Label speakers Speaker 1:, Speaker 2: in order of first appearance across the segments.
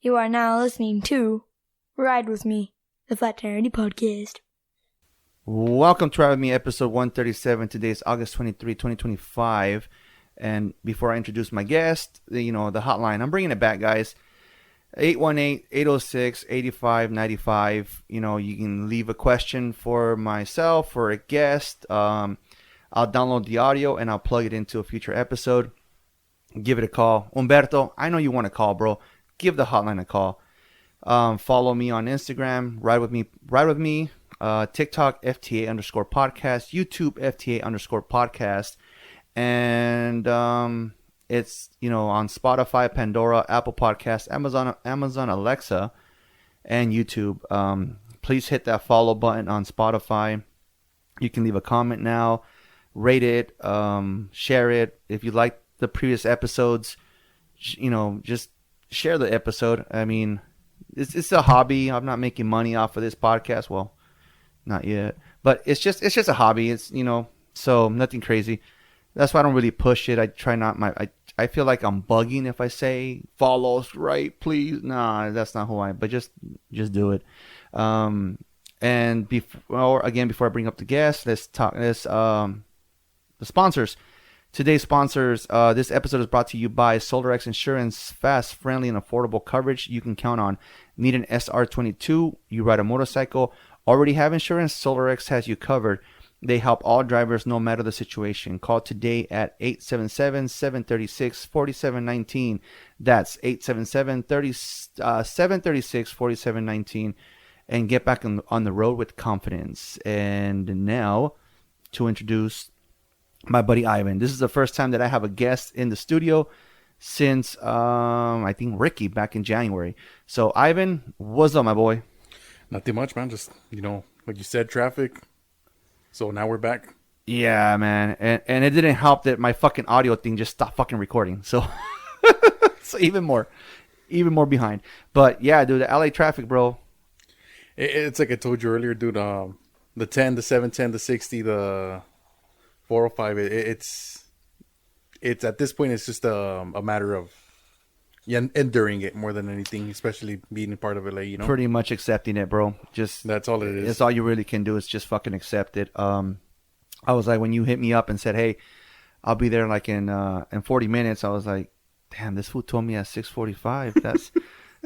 Speaker 1: You are now listening to Ride With Me, the Flat Tire Nerdy Podcast.
Speaker 2: Welcome to Ride With Me, episode 137. Today is August 23, 2025. And before I introduce my guest, the hotline, I'm bringing it back, guys. 818-806-8595. You can leave a question for myself or a guest. I'll download the audio and I'll plug it into a future episode. Give it a call. Humberto, I know you want to call, bro. Give the hotline a call. Follow me on Instagram, Ride With Me, TikTok, FTA_podcast, YouTube, FTA_podcast. And it's, on Spotify, Pandora, Apple Podcasts, Amazon Alexa, and YouTube. Please hit that follow button on Spotify. You can leave a comment now, rate it, share it. If you like the previous episodes, just share the episode. I mean, it's a hobby. I'm not making money off of this podcast. Well, not yet, but it's just a hobby. It's, so nothing crazy. That's why I don't really push it. I try not I feel like I'm bugging if I say follow, right? Please. Nah, that's not who I am, but just do it. And before I bring up the guest, let's talk the sponsors. Today's sponsors, this episode is brought to you by SolarX Insurance. Fast, friendly, and affordable coverage you can count on. Need an SR22? You ride a motorcycle? Already have insurance? SolarX has you covered. They help all drivers no matter the situation. Call today at 877-736-4719. That's 877-736-4719. And get back on the road with confidence. And now, to introduce my buddy Ivan. This is the first time that I have a guest in the studio since, I think, Ricky back in January. So, Ivan, what's up, my boy?
Speaker 3: Nothing much, man. Just, like you said, traffic. So now we're back.
Speaker 2: Yeah, man. And it didn't help that my fucking audio thing just stopped fucking recording. So, so even more behind. But yeah, dude, the LA traffic, bro.
Speaker 3: It's like I told you earlier, dude. The 10, the 710, the 60, the 405. It's at this point, it's just a matter of enduring it more than anything, especially being a part of LA,
Speaker 2: Pretty much accepting it, bro. Just
Speaker 3: that's all it is.
Speaker 2: That's all you really can do is just fucking accept it. I was like, when you hit me up and said, hey, I'll be there like in 40 minutes, I was like, damn, this fool told me at 6:45. That's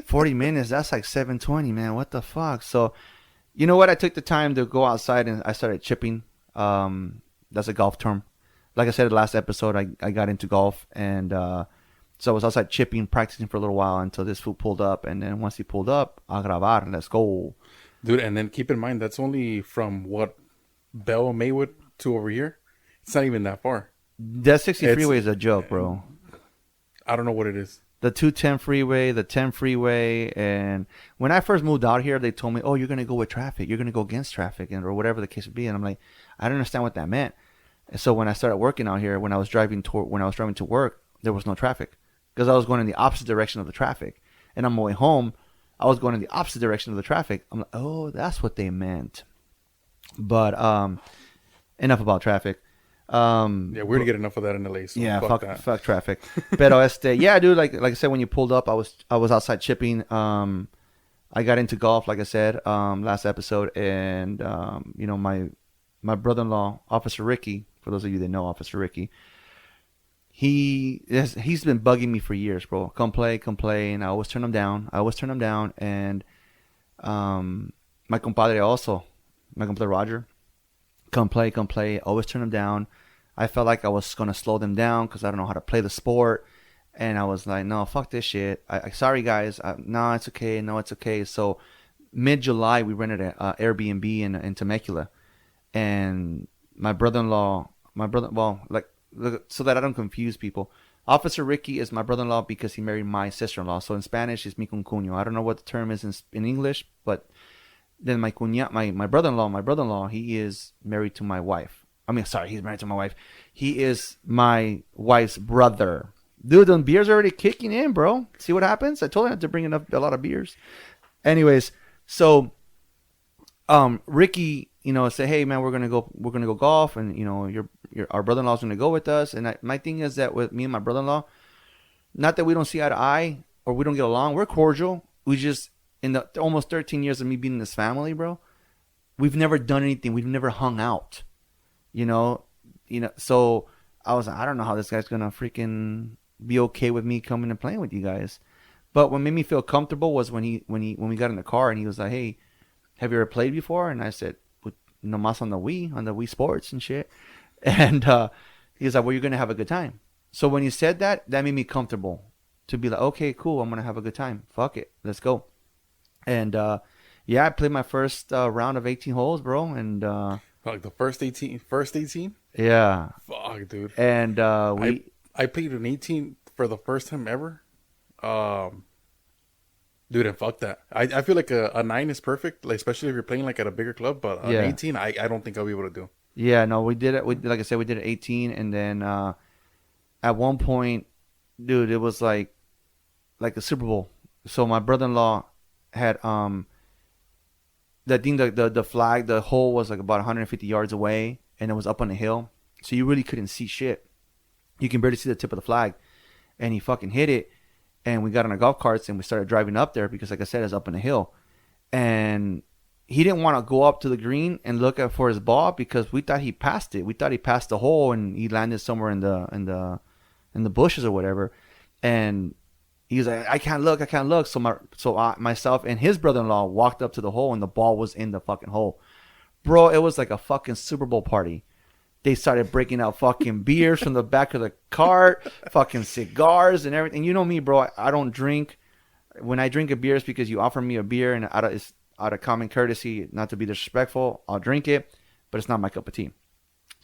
Speaker 2: 40 minutes. That's like 7:20, man. What the fuck? So, you know what? I took the time to go outside and I started chipping. That's a golf term. Like I said in the last episode, I got into golf. And so I was outside chipping, practicing for a little while until this fool pulled up. And then once he pulled up, a grabar, let's go.
Speaker 3: Dude, and then keep in mind, that's only from Bell Maywood to over here. It's not even that far.
Speaker 2: That 60 freeway is a joke, bro.
Speaker 3: I don't know what it is.
Speaker 2: The 210 freeway, the 10 freeway. And when I first moved out here, they told me, oh, you're going to go with traffic. You're going to go against traffic or whatever the case would be. And I'm like, I don't understand what that meant. And so when I started working out here, when I was driving to work, there was no traffic because I was going in the opposite direction of the traffic. And on my way home, I was going in the opposite direction of the traffic. I'm like, oh, that's what they meant. But enough about traffic.
Speaker 3: Yeah, we're gonna get enough of that in LA. So
Speaker 2: yeah, fuck traffic. Pero yeah, dude. Like I said, when you pulled up, I was outside chipping. I got into golf, like I said, last episode, and my brother-in-law, Officer Ricky. For those of you that know Officer Ricky, he's been bugging me for years, bro. Come play. And I always turn him down. And my compadre Roger, come play. Always turn him down. I felt like I was going to slow them down because I don't know how to play the sport. And I was like, no, fuck this shit. Sorry, guys. No, it's okay. So mid-July, we rented an Airbnb in Temecula. And my brother-in-law, so that I don't confuse people, Officer Ricky is my brother-in-law because he married my sister-in-law. So in Spanish, it's mi concuño. I don't know what the term is in English, but then my brother-in-law, he is married to my wife. He's married to my wife. He is my wife's brother. Dude, the beers are already kicking in, bro. See what happens? I told him to bring a lot of beers. Anyways, so Ricky, say, hey man, we're gonna go golf, and our brother-in-law's gonna go with us. And my thing is that with me and my brother-in-law, not that we don't see eye to eye, or we don't get along, we're cordial. We just, in the almost 13 years of me being in this family, bro, we've never done anything. We've never hung out, you know. So I was like, I don't know how this guy's gonna freaking be okay with me coming and playing with you guys. But what made me feel comfortable was when we got in the car and he was like, hey, have you ever played before? And I said, nomás on the Wii Sports and shit. And he was like, well, you're gonna have a good time. So when he said that made me comfortable to be like, okay, cool, I'm gonna have a good time. Fuck it, let's go. And yeah, I played my first round of 18 holes, bro. And
Speaker 3: like the first 18?
Speaker 2: Yeah.
Speaker 3: Fuck, dude.
Speaker 2: And
Speaker 3: I played an 18 for the first time ever. Dude, and fuck that. I feel like a 9 is perfect, like especially if you're playing like at a bigger club. But an 18, I don't think I'll be able to do.
Speaker 2: Yeah, no, we did it. Like I said, we did it 18, and then at one point, dude, it was like a Super Bowl. So my brother-in-law had the flag, the hole was like about 150 yards away, and it was up on a hill, so you really couldn't see shit. You can barely see the tip of the flag, and he fucking hit it, and we got on our golf carts and we started driving up there because, like I said, it's up on a hill, and he didn't want to go up to the green and look for his ball because we thought he passed it. We thought he passed the hole and he landed somewhere in the bushes or whatever, and he was like, I can't look. So myself and his brother-in-law walked up to the hole and the ball was in the fucking hole. Bro, it was like a fucking Super Bowl party. They started breaking out fucking beers from the back of the cart, fucking cigars and everything. You know me, bro. I don't drink. When I drink a beer, it's because you offer me a beer and out of common courtesy, not to be disrespectful, I'll drink it, but it's not my cup of tea.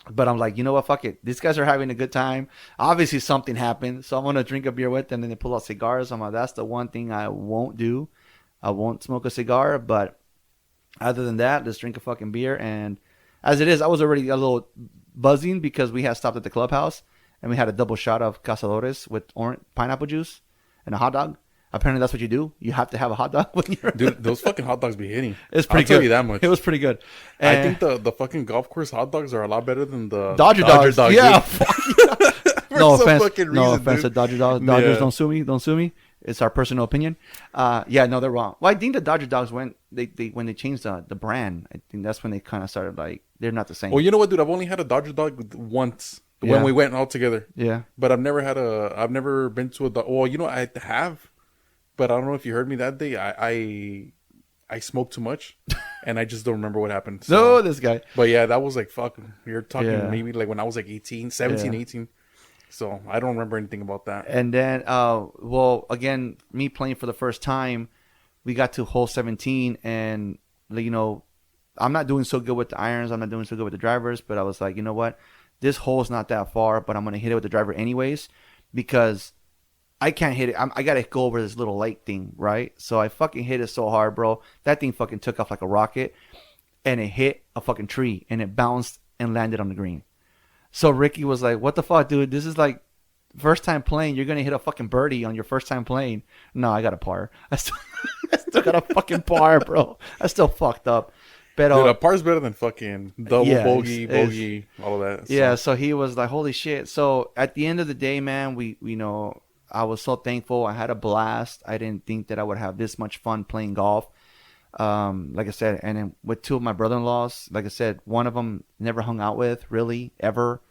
Speaker 2: But I'm like, you know what? Fuck it. These guys are having a good time. Obviously, something happened, so I'm gonna drink a beer with them. And they pull out cigars. I'm like, that's the one thing I won't do. I won't smoke a cigar. But other than that, just drink a fucking beer. And as it is, I was already a little buzzing because we had stopped at the clubhouse and we had a double shot of Cazadores with orange pineapple juice and a hot dog. Apparently, that's what you do. You have to have a hot dog when you're...
Speaker 3: Dude, those fucking hot dogs be hitting.
Speaker 2: It's pretty good.
Speaker 3: I'll tell you that much.
Speaker 2: It was pretty good.
Speaker 3: I think the fucking golf course hot dogs are a lot better than the
Speaker 2: Dodger dogs. Yeah. No offense.
Speaker 3: No
Speaker 2: offense to Dodger dogs. Dodgers, don't sue me. Don't sue me. It's our personal opinion. Yeah, no, they're wrong. Well, I think the Dodger dogs when they changed the brand, I think that's when they kind of started like they're not the same.
Speaker 3: Well, you know what, dude? I've only had a Dodger dog once when we went all together.
Speaker 2: Yeah.
Speaker 3: But I've never been to a dog. Well, you know, I have. But I don't know if you heard me that day. I smoked too much, and I just don't remember what happened. So.
Speaker 2: No, this guy.
Speaker 3: But yeah, that was like, fuck. You're talking maybe like when I was like 17, 18. So I don't remember anything about that.
Speaker 2: And then, well, again, me playing for the first time, we got to hole 17, and you know, I'm not doing so good with the irons. I'm not doing so good with the drivers. But I was like, you know what? This hole's not that far, but I'm gonna hit it with the driver anyways because I can't hit it. I got to go over this little lake thing, right? So I fucking hit it so hard, bro. That thing fucking took off like a rocket. And it hit a fucking tree. And it bounced and landed on the green. So Ricky was like, what the fuck, dude? This is like first time playing. You're going to hit a fucking birdie on your first time playing. No, I got a par. I still got a fucking par, bro. I still fucked up. But,
Speaker 3: dude, a par's better than fucking double, bogey, all of that. So.
Speaker 2: Yeah, so he was like, holy shit. So at the end of the day, man, we know... I was so thankful. I had a blast. I didn't think that I would have this much fun playing golf. Like I said, and then with two of my brother-in-laws, like I said, one of them never hung out with really ever.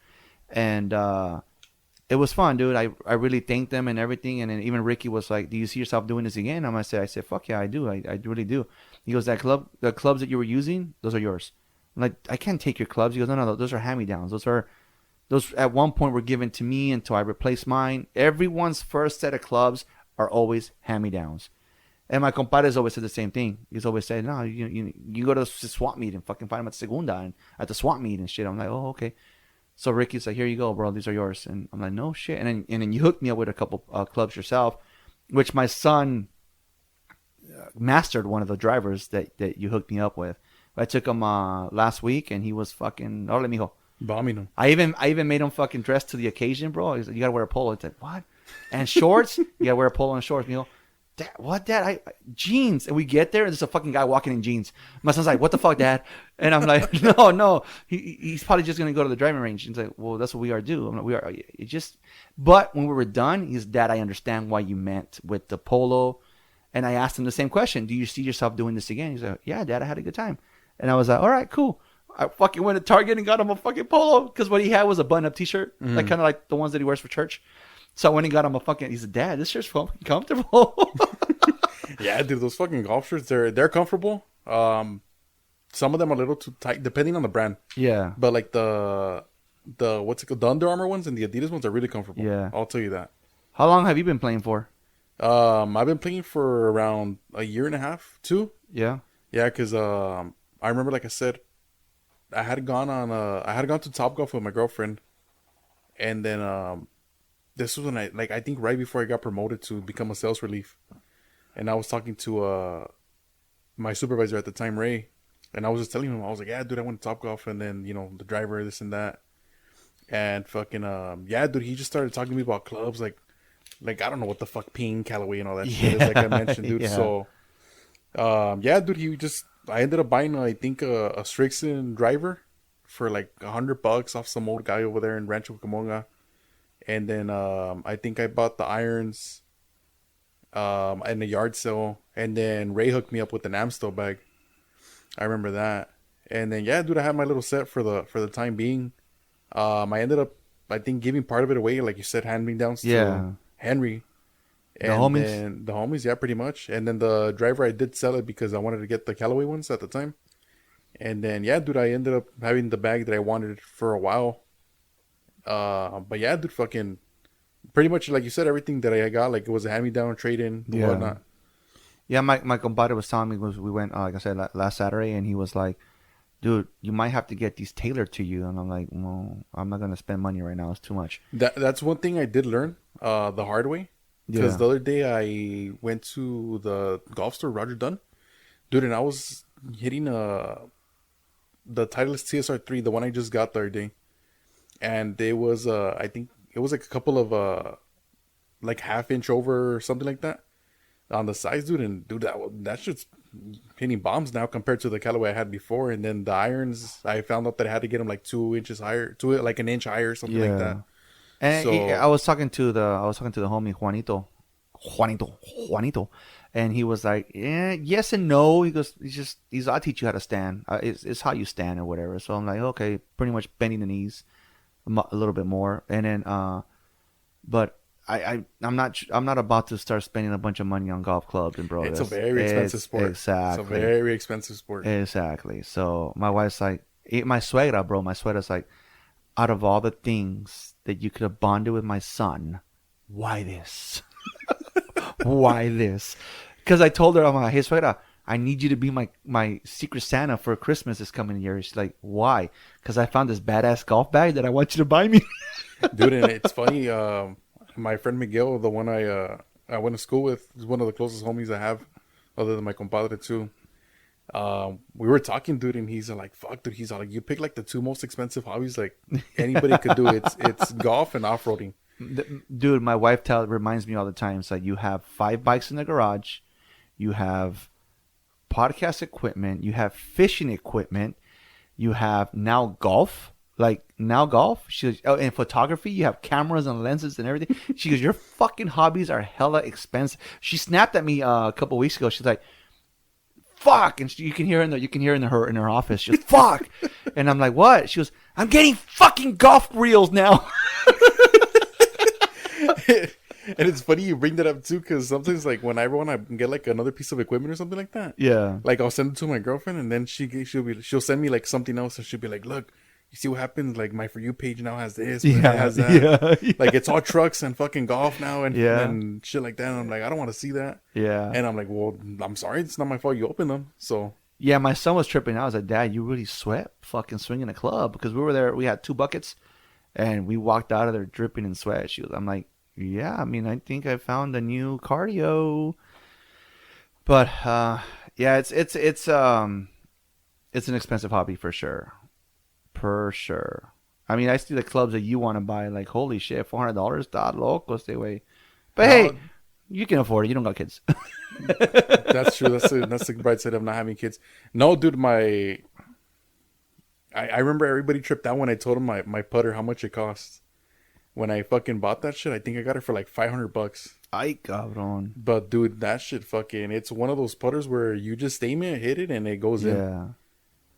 Speaker 2: And it was fun, dude. I really thanked them and everything. And then even Ricky was like, do you see yourself doing this again? I said, fuck yeah, I do. I really do. He goes, the clubs that you were using, those are yours. I'm like, I can't take your clubs. He goes, no, those are hand-me-downs. Those at one point were given to me until I replaced mine. Everyone's first set of clubs are always hand-me-downs. And my compadres always said the same thing. He's always said, no, you go to the swap meet and fucking find them at Segunda and at the swap meet and shit. I'm like, oh, okay. So Ricky's like, here you go, bro. These are yours. And I'm like, no shit. And then you hooked me up with a couple clubs yourself, which my son mastered one of the drivers that you hooked me up with. I took him last week and he was fucking, órale, mijo.
Speaker 3: Bombing him.
Speaker 2: I even made him fucking dress to the occasion, bro. He's like, you gotta wear a polo. It's like, what? And shorts? You gotta wear a polo and shorts, you know. Dad, what, Dad? Jeans. And we get there, and there's a fucking guy walking in jeans. My son's like, what the fuck, Dad? And I'm like, no. He's probably just going to go to the driving range. He's like, well, that's what we are do. I'm like, we are. It just, but when we were done, he's, Dad, I understand why you meant with the polo. And I asked him the same question. Do you see yourself doing this again? He's like, yeah, Dad, I had a good time. And I was like, all right, cool. I fucking went to Target and got him a fucking polo because what he had was a button-up T-shirt, like kind of like the ones that he wears for church. So when he got him a fucking, he said, Dad, this shirt's fucking comfortable.
Speaker 3: Yeah, dude, those fucking golf shirts, they're comfortable. Some of them are a little too tight, depending on the brand.
Speaker 2: Yeah.
Speaker 3: But like the what's it called, the Under Armour ones and the Adidas ones are really comfortable.
Speaker 2: Yeah.
Speaker 3: I'll tell you that.
Speaker 2: How long have you been playing for?
Speaker 3: I've been playing for around a year and a half, 2.
Speaker 2: Yeah.
Speaker 3: Yeah, because I remember, like I said, I had gone to Topgolf with my girlfriend, and then this was when I think right before I got promoted to become a sales relief, and I was talking to my supervisor at the time, Ray, and I was just telling him, I was like, yeah, dude, I went to Topgolf, and then the driver, this and that, and fucking yeah, dude, he just started talking to me about clubs, like I don't know what the fuck Ping, Callaway, and all that shit is, like I mentioned, dude.
Speaker 2: Yeah.
Speaker 3: So yeah, dude, I ended up buying I think a Strixon driver for like $100 off some old guy over there in Rancho Cucamonga. And then I think I bought the irons in a yard sale. And then Ray hooked me up with an Amstel bag. I remember that. And then yeah, dude, I had my little set for the time being. I ended up, I think, giving part of it away, like you said, hand-me-downs to Henry. And
Speaker 2: homies?
Speaker 3: then the homies, yeah, pretty much. And then the driver, I did sell it because I wanted to get the Callaway ones at the time. And then yeah, dude, I ended up having the bag that I wanted for a while. But yeah, dude, fucking pretty much like you said, everything that I got, like it was a hand-me-down, trade-in, whatnot.
Speaker 2: Yeah, my compadre was telling me, we went, like I said, last Saturday, and he was like, dude, you might have to get these tailored to you. And I'm like, well, I'm not going to spend money right now. It's too much.
Speaker 3: That's one thing I did learn the hard way. Because the other day I went to the golf store, Roger Dunn. Dude, and I was hitting the Titleist TSR3, the one I just got the other day. And it was, I think, it was like a couple of, like half-inch over or something like that on the size, dude. And, dude, that shit's hitting bombs now compared to the Callaway I had before. And then the irons, I found out that I had to get them like 2 inches higher, like an inch higher or something like that.
Speaker 2: And
Speaker 3: So-
Speaker 2: I was talking to the homie Juanito, and he was like, yeah, yes and no. He goes, I'll teach you how to stand. It's how you stand or whatever. So I'm like, okay, pretty much bending the knees a little bit more, and then but I'm not about to start spending a bunch of money on golf clubs, and bro,
Speaker 3: It's a very expensive sport.
Speaker 2: Exactly,
Speaker 3: It's a very expensive sport.
Speaker 2: exactly. So my wife's like, my suegra's like, out of all the things that you could have bonded with my son, why this? Why this? Because I told her, I'm like, hey, suegra, I need you to be my secret Santa for Christmas this coming year. She's like, why? Because I found this badass golf bag that I want you to buy me.
Speaker 3: Dude, and it's funny, my friend Miguel, the one I went to school with, is one of the closest homies I have, other than my compadre too. We were talking, dude, and he's like, fuck, dude, he's like, you pick like the 2 most expensive hobbies like anybody could do. It's golf and off-roading.
Speaker 2: Dude, my wife reminds me all the time. It's like, you have 5 bikes in the garage, you have podcast equipment, you have fishing equipment, you have now golf. She goes, oh, and photography, you have cameras and lenses and everything. She goes, your fucking hobbies are hella expensive. She snapped at me a couple weeks ago. She's like, fuck, and you can hear in her office. She goes, fuck, and I'm like, what? She goes, I'm getting fucking golf reels now.
Speaker 3: And it's funny you bring that up too, because sometimes like when I want to get like another piece of equipment or something like that,
Speaker 2: Yeah.
Speaker 3: like I'll send it to my girlfriend, and then she'll send me like something else, and she'll be like, look, you see what happens? Like my For You page now has this, but it has that.
Speaker 2: Yeah.
Speaker 3: Like it's all trucks and fucking golf now, and
Speaker 2: Yeah.
Speaker 3: and shit like that. And I'm like, I don't want to see that.
Speaker 2: Yeah.
Speaker 3: And I'm like, well, I'm sorry, it's not my fault. You open them, so
Speaker 2: Yeah, my son was tripping. I was like, Dad, you really sweat fucking swinging a club? Because we were there, we had 2 buckets, and we walked out of there dripping in sweat. I'm like, yeah, I mean, I think I found a new cardio. But yeah, it's an expensive hobby for sure. For sure. I mean, I see the clubs that you want to buy, like, holy shit, $400, está loco este way. But
Speaker 3: No,
Speaker 2: hey, You can afford it. You don't got kids.
Speaker 3: That's true. That's the bright side of not having kids. No, dude, I remember everybody tripped out when I told them my putter how much it costs. When I fucking bought that shit, I think I got it for like $500.
Speaker 2: Ay, cabrón.
Speaker 3: But dude, that shit fucking, it's one of those putters where you just aim it, hit it, and it goes in.
Speaker 2: Yeah.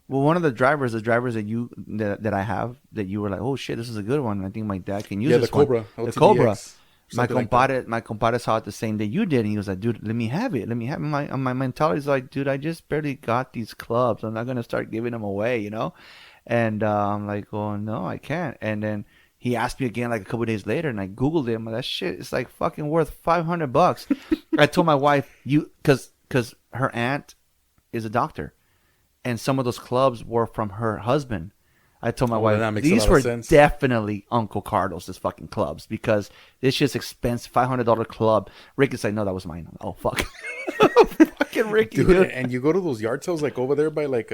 Speaker 2: Well, one of the drivers that I have, that you were like, oh shit, this is a good one. I think my dad can use
Speaker 3: Yeah,
Speaker 2: this
Speaker 3: the Cobra.
Speaker 2: one. The
Speaker 3: LTDX,
Speaker 2: Cobra.
Speaker 3: something like that.
Speaker 2: My compadre saw it the same day you did, and he was like, dude, let me have it. Let me have it. My mentality is like, dude, I just barely got these clubs. I'm not gonna start giving them away, you know. And I'm like, oh no, I can't. And then he asked me again like a couple of days later, and I googled it. I'm like, that shit is like fucking worth $500. I told my wife, because her aunt is a doctor, and some of those clubs were from her husband. I told my
Speaker 3: Well, that
Speaker 2: wife,
Speaker 3: makes a
Speaker 2: these
Speaker 3: lot of
Speaker 2: were
Speaker 3: sense.
Speaker 2: definitely Uncle Carlos' fucking clubs, because this shit's expensive, $500 club. Ricky said, no, that was mine. Oh, fuck. Fucking Ricky,
Speaker 3: Dude,
Speaker 2: dude.
Speaker 3: and you go to those yard sales like over there by like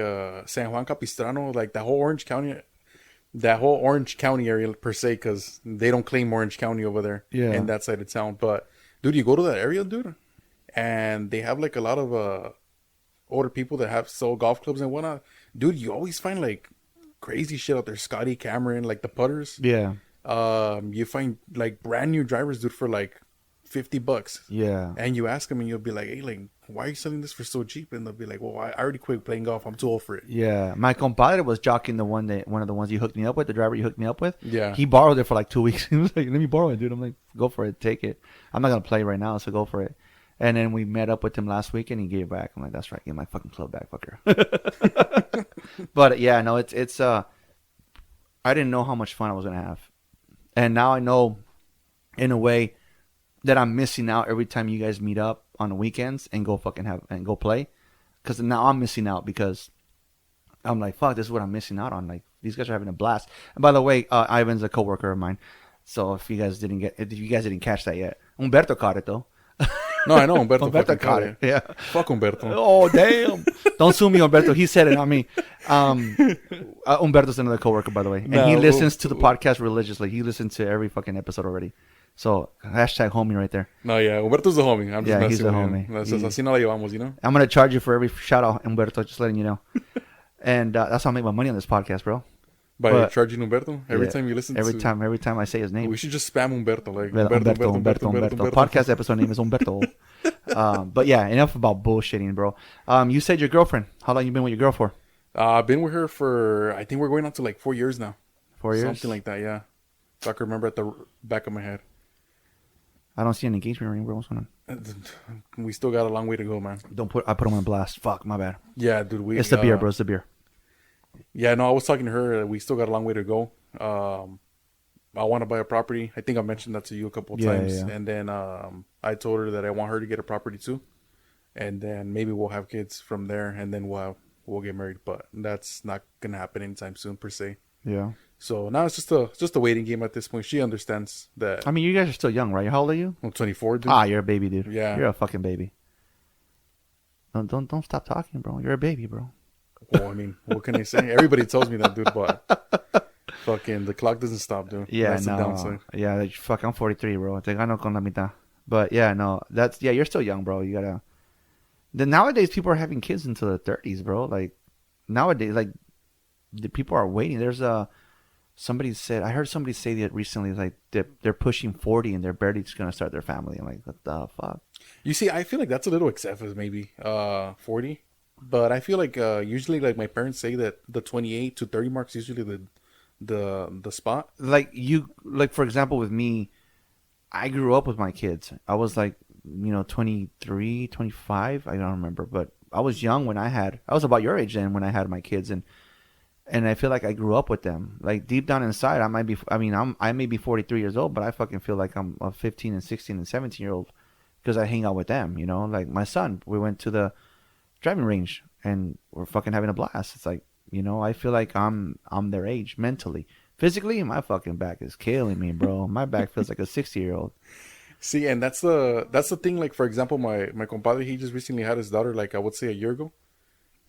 Speaker 3: San Juan Capistrano, like that whole Orange County area per se, because they don't claim Orange County over there in that side of town. But dude, you go to that area, dude, and they have like a lot of older people that have sold golf clubs and whatnot. Dude, you always find like crazy shit out there. Scotty Cameron, like the putters.
Speaker 2: Yeah.
Speaker 3: You find like brand new drivers, dude, for like $50.
Speaker 2: Yeah.
Speaker 3: And you ask them, and you'll be like, hey, like, why are you selling this for so cheap? And they'll be like, well, I already quit playing golf. I'm too old for it.
Speaker 2: Yeah, my compadre was jockeying one of the ones you hooked me up with, the driver you hooked me up with.
Speaker 3: Yeah.
Speaker 2: He borrowed it for like 2 weeks. He was like, let me borrow it, dude. I'm like, go for it, take it. I'm not gonna play right now, so go for it. And then we met up with him last week, and he gave it back. I'm like, that's right, give my fucking club back, fucker. But yeah, no, it's I didn't know how much fun I was gonna have, and now I know, in a way, that I'm missing out every time you guys meet up on the weekends and go play, because now I'm missing out, because I'm like, fuck, this is what I'm missing out on. Like, these guys are having a blast. And by the way, Ivan's a coworker of mine, so if you guys didn't catch that yet, Humberto caught it though.
Speaker 3: No, I know Humberto,
Speaker 2: Humberto caught it. Yeah.
Speaker 3: Fuck Humberto.
Speaker 2: Oh damn! Don't sue me, Humberto. He said it, not me. Humberto's another coworker, by the way, and he listens to the podcast religiously. He listens to every fucking episode already. So hashtag homie right there.
Speaker 3: No, yeah, Humberto's a homie. I'm just messing
Speaker 2: he's a
Speaker 3: with
Speaker 2: homie.
Speaker 3: him. That's así no la llevamos, you know?
Speaker 2: I'm gonna charge you for every shout out, Humberto. Just letting you know. And that's how I make my money on this podcast, bro.
Speaker 3: By charging Humberto every time you listen
Speaker 2: every time I say his name.
Speaker 3: We should just spam Humberto, like
Speaker 2: Humberto. Podcast episode name is Humberto. But yeah, enough about bullshitting, bro. You said your girlfriend. How long you been with your girl for?
Speaker 3: I've been with her for, I think we're going on to like 4 years now.
Speaker 2: 4 years?
Speaker 3: Something like that, yeah. So I can remember at the back of my head.
Speaker 2: I don't see an engagement ring, bro. What's going on?
Speaker 3: We still got a long way to go, man.
Speaker 2: I put him on blast. Fuck, my bad.
Speaker 3: Yeah, dude.
Speaker 2: It's the beer, bro. It's the beer.
Speaker 3: Yeah, no, I was talking to her. We still got a long way to go. I want to buy a property. I think I mentioned that to you a couple of times. Yeah. And then I told her that I want her to get a property too. And then maybe we'll have kids from there, and then we'll get married. But that's not gonna happen anytime soon, per se.
Speaker 2: Yeah.
Speaker 3: So now it's just a waiting game at this point. She understands that.
Speaker 2: I mean, you guys are still young, right? How old are you?
Speaker 3: I'm 24, dude.
Speaker 2: You're a baby, dude.
Speaker 3: Yeah.
Speaker 2: You're a fucking baby. Don't stop talking, bro. You're a baby, bro.
Speaker 3: Well, I mean, what can I say? Everybody tells me that, dude, but fucking the clock doesn't stop, dude.
Speaker 2: Yeah,
Speaker 3: that's
Speaker 2: no.
Speaker 3: the downside.
Speaker 2: Yeah, fuck, I'm 43, bro. Te gano con la mitad. But yeah, no, you're still young, bro. You gotta. Nowadays, people are having kids into the 30s, bro. Like nowadays, like the people are waiting. There's I heard somebody say that recently, like they're pushing 40 and they're barely just gonna start their family. I'm like, what the fuck?
Speaker 3: You see, I feel like that's a little excessive, maybe 40. But I feel like usually, like my parents say that the 28 to 30 marks usually the spot.
Speaker 2: Like for example, with me, I grew up with my kids. I was like, 23, 25. I don't remember, but I was young I was about your age then when I had my kids, and I feel like I grew up with them. Like deep down inside, I may be 43 years old, but I fucking feel like I'm a 15 and 16 and 17-year-old because I hang out with them. Like my son, we went to the driving range and we're fucking having a blast. It's like, I feel like I'm their age mentally. Physically, my fucking back is killing me, bro. My back feels like a 60-year-old.
Speaker 3: See, and that's the thing. Like, for example, my compadre, he just recently had his daughter, like I would say a year ago,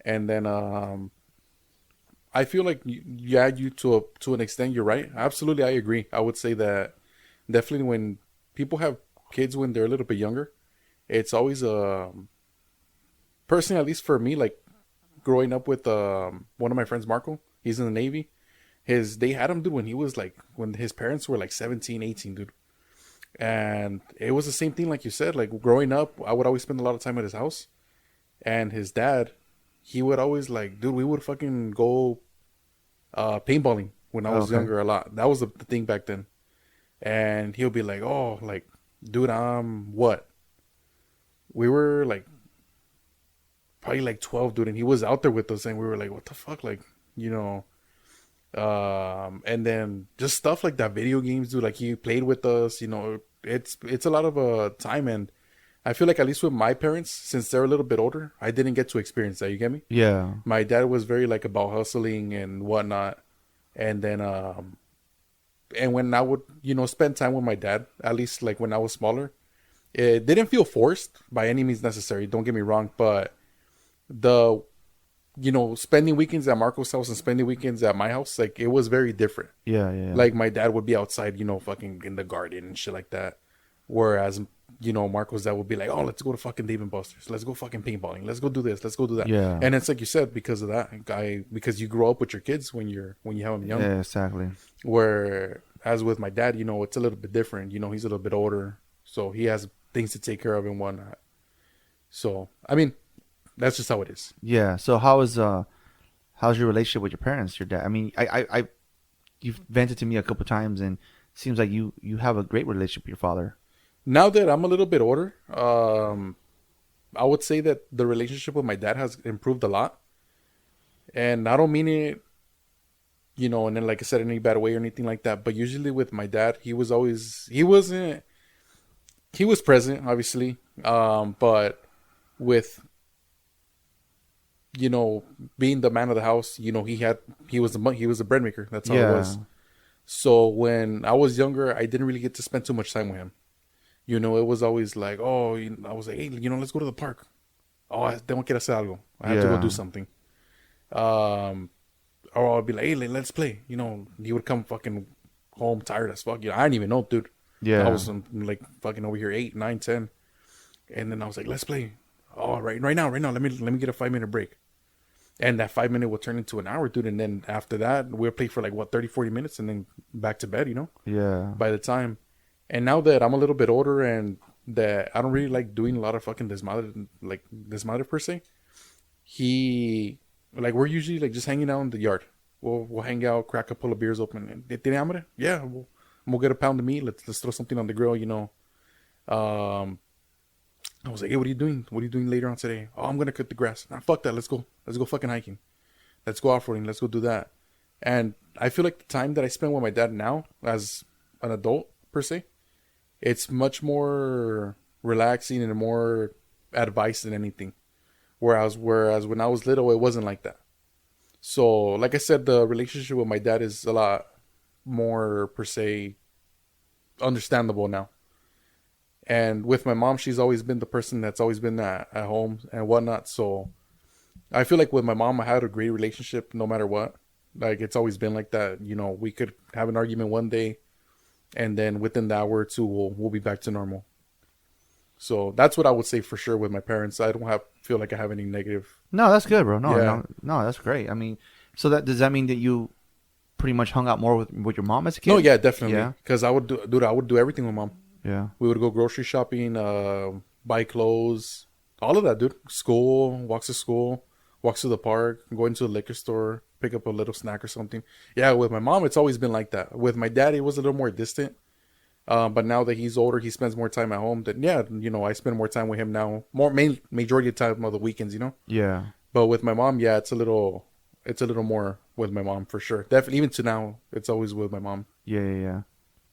Speaker 3: and then I feel like you to an extent, you're right. Absolutely, I agree. I would say that definitely when people have kids when they're a little bit younger, it's always personally, at least for me, like growing up with one of my friends, Marco. He's in the Navy. They had him, dude, when his parents were like 17, 18, dude. And it was the same thing, like you said. Like growing up, I would always spend a lot of time at his house, and his dad, he would always like, dude, we would fucking go paintballing when I was younger a lot. That was the thing back then. And he'll be like, oh, like, dude, what? We were like probably like 12, dude, and he was out there with us, and we were like, what the fuck, like, you know. And then just stuff like that, video games, dude. Like he played with us, you know. It's a lot of time, and I feel like at least with my parents, since they're a little bit older, I didn't get to experience that. You get me?
Speaker 2: Yeah.
Speaker 3: My dad was very like about hustling and whatnot, and then and when I would, you know, spend time with my dad, at least like when I was smaller, it didn't feel forced by any means necessary. Don't get me wrong, but you know, spending weekends at Marco's house and spending weekends at my house, like it was very different.
Speaker 2: Yeah, yeah.
Speaker 3: Like my dad would be outside, you know, fucking in the garden and shit like that. Whereas, you know, Marco's dad would be like, oh, let's go to fucking Dave and Buster's. Let's go fucking paintballing. Let's go do this. Let's go do that.
Speaker 2: Yeah.
Speaker 3: And it's like you said, because of that, because you grow up with your kids when you have them young.
Speaker 2: Yeah, exactly.
Speaker 3: Where as with my dad, you know, it's a little bit different. You know, he's a little bit older, so he has things to take care of and whatnot. So, I mean, that's just how it is.
Speaker 2: Yeah. So how's your relationship with your parents, your dad? I mean, you've vented to me a couple times, and it seems like you have a great relationship with your father.
Speaker 3: Now that I'm a little bit older, I would say that the relationship with my dad has improved a lot. And I don't mean it, you know, and then like I said, in any bad way or anything like that. But usually with my dad, he was present, obviously. But with, you know, being the man of the house, you know, he was a bread maker. That's how it was. So when I was younger, I didn't really get to spend too much time with him. You know, it was always like, oh, I was like, hey, you know, let's go to the park. Oh, tengo que hacer algo. I have to go do something. Or I'll be like, hey, let's play. You know, he would come fucking home tired as fuck. You know, I didn't even know, dude.
Speaker 2: Yeah.
Speaker 3: I was like fucking over here 8, 9, 10. And then I was like, let's play. Oh, right now. Let me get a 5-minute break. And that 5 minute will turn into an hour, dude. And then after that, we'll play for like, 30, 40 minutes and then back to bed, you know?
Speaker 2: Yeah.
Speaker 3: By the time. And now that I'm a little bit older and that I don't really like doing a lot of fucking desmadre per se, we're usually like just hanging out in the yard. We'll hang out, crack a couple of beers open. ¿Tiene hambre? Yeah, we'll get a pound of meat. Let's throw something on the grill, you know. I was like, hey, what are you doing? What are you doing later on today? Oh, I'm going to cut the grass. Nah, fuck that. Let's go fucking hiking. Let's go off-roading. Let's go do that. And I feel like the time that I spend with my dad now as an adult, per se, it's much more relaxing and more advice than anything. Whereas when I was little, it wasn't like that. So, like I said, the relationship with my dad is a lot more, per se, understandable now. And with my mom, she's always been the person that's always been at home and whatnot. So I feel like with my mom, I had a great relationship no matter what. Like, it's always been like that. You know, we could have an argument one day, and then within the hour or two, we'll be back to normal. So that's what I would say for sure with my parents. I don't feel like I have any negative.
Speaker 2: No, that's good, bro. No,
Speaker 3: Yeah.
Speaker 2: no, that's great. I mean, so does that mean that you pretty much hung out more with your mom as a kid?
Speaker 3: No, yeah, definitely.
Speaker 2: Yeah.
Speaker 3: Because I would do everything with mom.
Speaker 2: Yeah.
Speaker 3: We would go grocery shopping, buy clothes, all of that, dude. School, walks to school, walks to the park, going to the liquor store, pick up a little snack or something. Yeah, with my mom, it's always been like that. With my dad, it was a little more distant. But now that he's older, he spends more time at home. Then yeah, you know, I spend more time with him now. Majority of the time of the weekends, you know.
Speaker 2: Yeah.
Speaker 3: But with my mom, yeah, it's a little more with my mom for sure. Definitely, even to now, it's always with my mom.
Speaker 2: Yeah.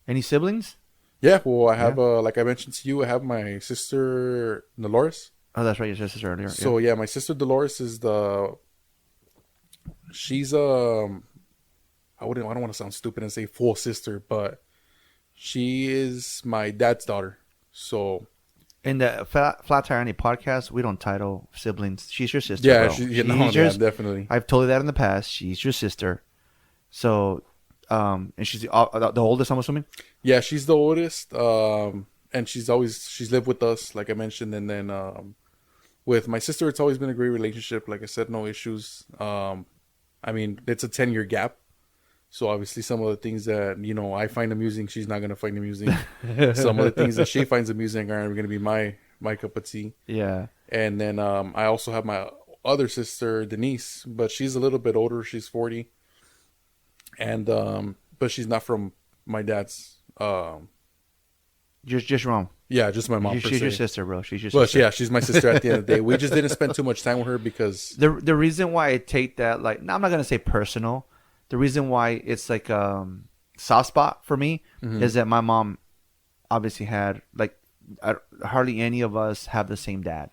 Speaker 2: Any siblings?
Speaker 3: Yeah, well, I have like I mentioned to you, I have my sister Dolores.
Speaker 2: Oh, that's right, your sister earlier.
Speaker 3: So yeah, my sister Dolores is she's I don't want to sound stupid and say full sister, but she is my dad's daughter. So
Speaker 2: in the Flat Tire Andy podcast, we don't title siblings. She's your sister.
Speaker 3: yeah,
Speaker 2: bro.
Speaker 3: definitely.
Speaker 2: I've told you that in the past. She's your sister. So, and she's the oldest, I'm assuming.
Speaker 3: Yeah, she's the oldest. And and she's lived with us, like I mentioned, and then with my sister, it's always been a great relationship. Like I said, no issues. I mean, it's a 10-year gap. So obviously some of the things that, I find amusing, she's not going to find amusing. Some of the things that she finds amusing are going to be my cup of tea.
Speaker 2: Yeah.
Speaker 3: And then I also have my other sister, Denise, but she's a little bit older. She's 40. And but she's not from my dad's.
Speaker 2: Just wrong.
Speaker 3: Yeah, just my mom.
Speaker 2: She's your sister, bro. She's your
Speaker 3: Well,
Speaker 2: sister.
Speaker 3: yeah, she's my sister at the end of the day. We just didn't spend too much time with her because
Speaker 2: The reason why I take that, like, I'm not gonna say personal. The reason why it's like soft spot for me is that my mom obviously had, like, hardly any of us have the same dad,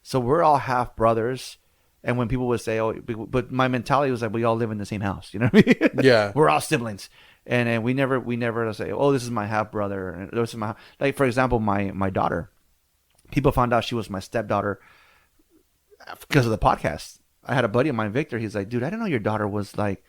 Speaker 2: so we're all half brothers. And when people would say, "Oh," but my mentality was like, we all live in the same house. You know what I mean?
Speaker 3: Yeah.
Speaker 2: We're all siblings. And we never say, "Oh, this is my half brother." And this is my, like, for example, my daughter. People found out she was my stepdaughter because of the podcast. I had a buddy of mine, Victor. He's like, "Dude, I didn't know your daughter was, like,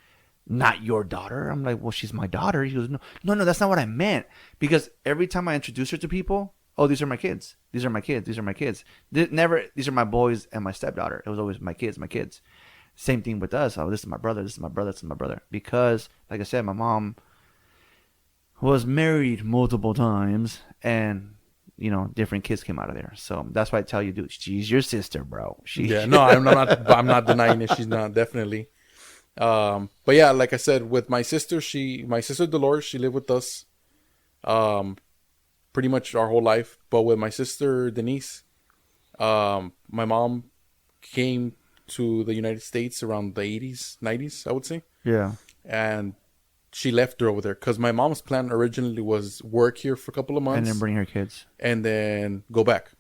Speaker 2: not your daughter." I'm like, "Well, she's my daughter." He goes, No, that's not what I meant. Because every time I introduce her to people, "Oh, these are my kids. These are my kids. These are my kids." These are my boys and my stepdaughter. It was always my kids, my kids. Same thing with us. "Oh, this is my brother. This is my brother. This is my brother." Because, like I said, my mom was married multiple times, and different kids came out of there. So that's why I tell you, dude, she's your sister, bro.
Speaker 3: Yeah, no, I'm not denying it. She's not, definitely. But yeah, like I said, with my sister Dolores, she lived with us pretty much our whole life. But with my sister Denise, my mom came to the United States around the 80s, 90s, I would say.
Speaker 2: Yeah.
Speaker 3: And she left her over there because my mom's plan originally was work here for a couple of months.
Speaker 2: And then bring her kids.
Speaker 3: And then go back.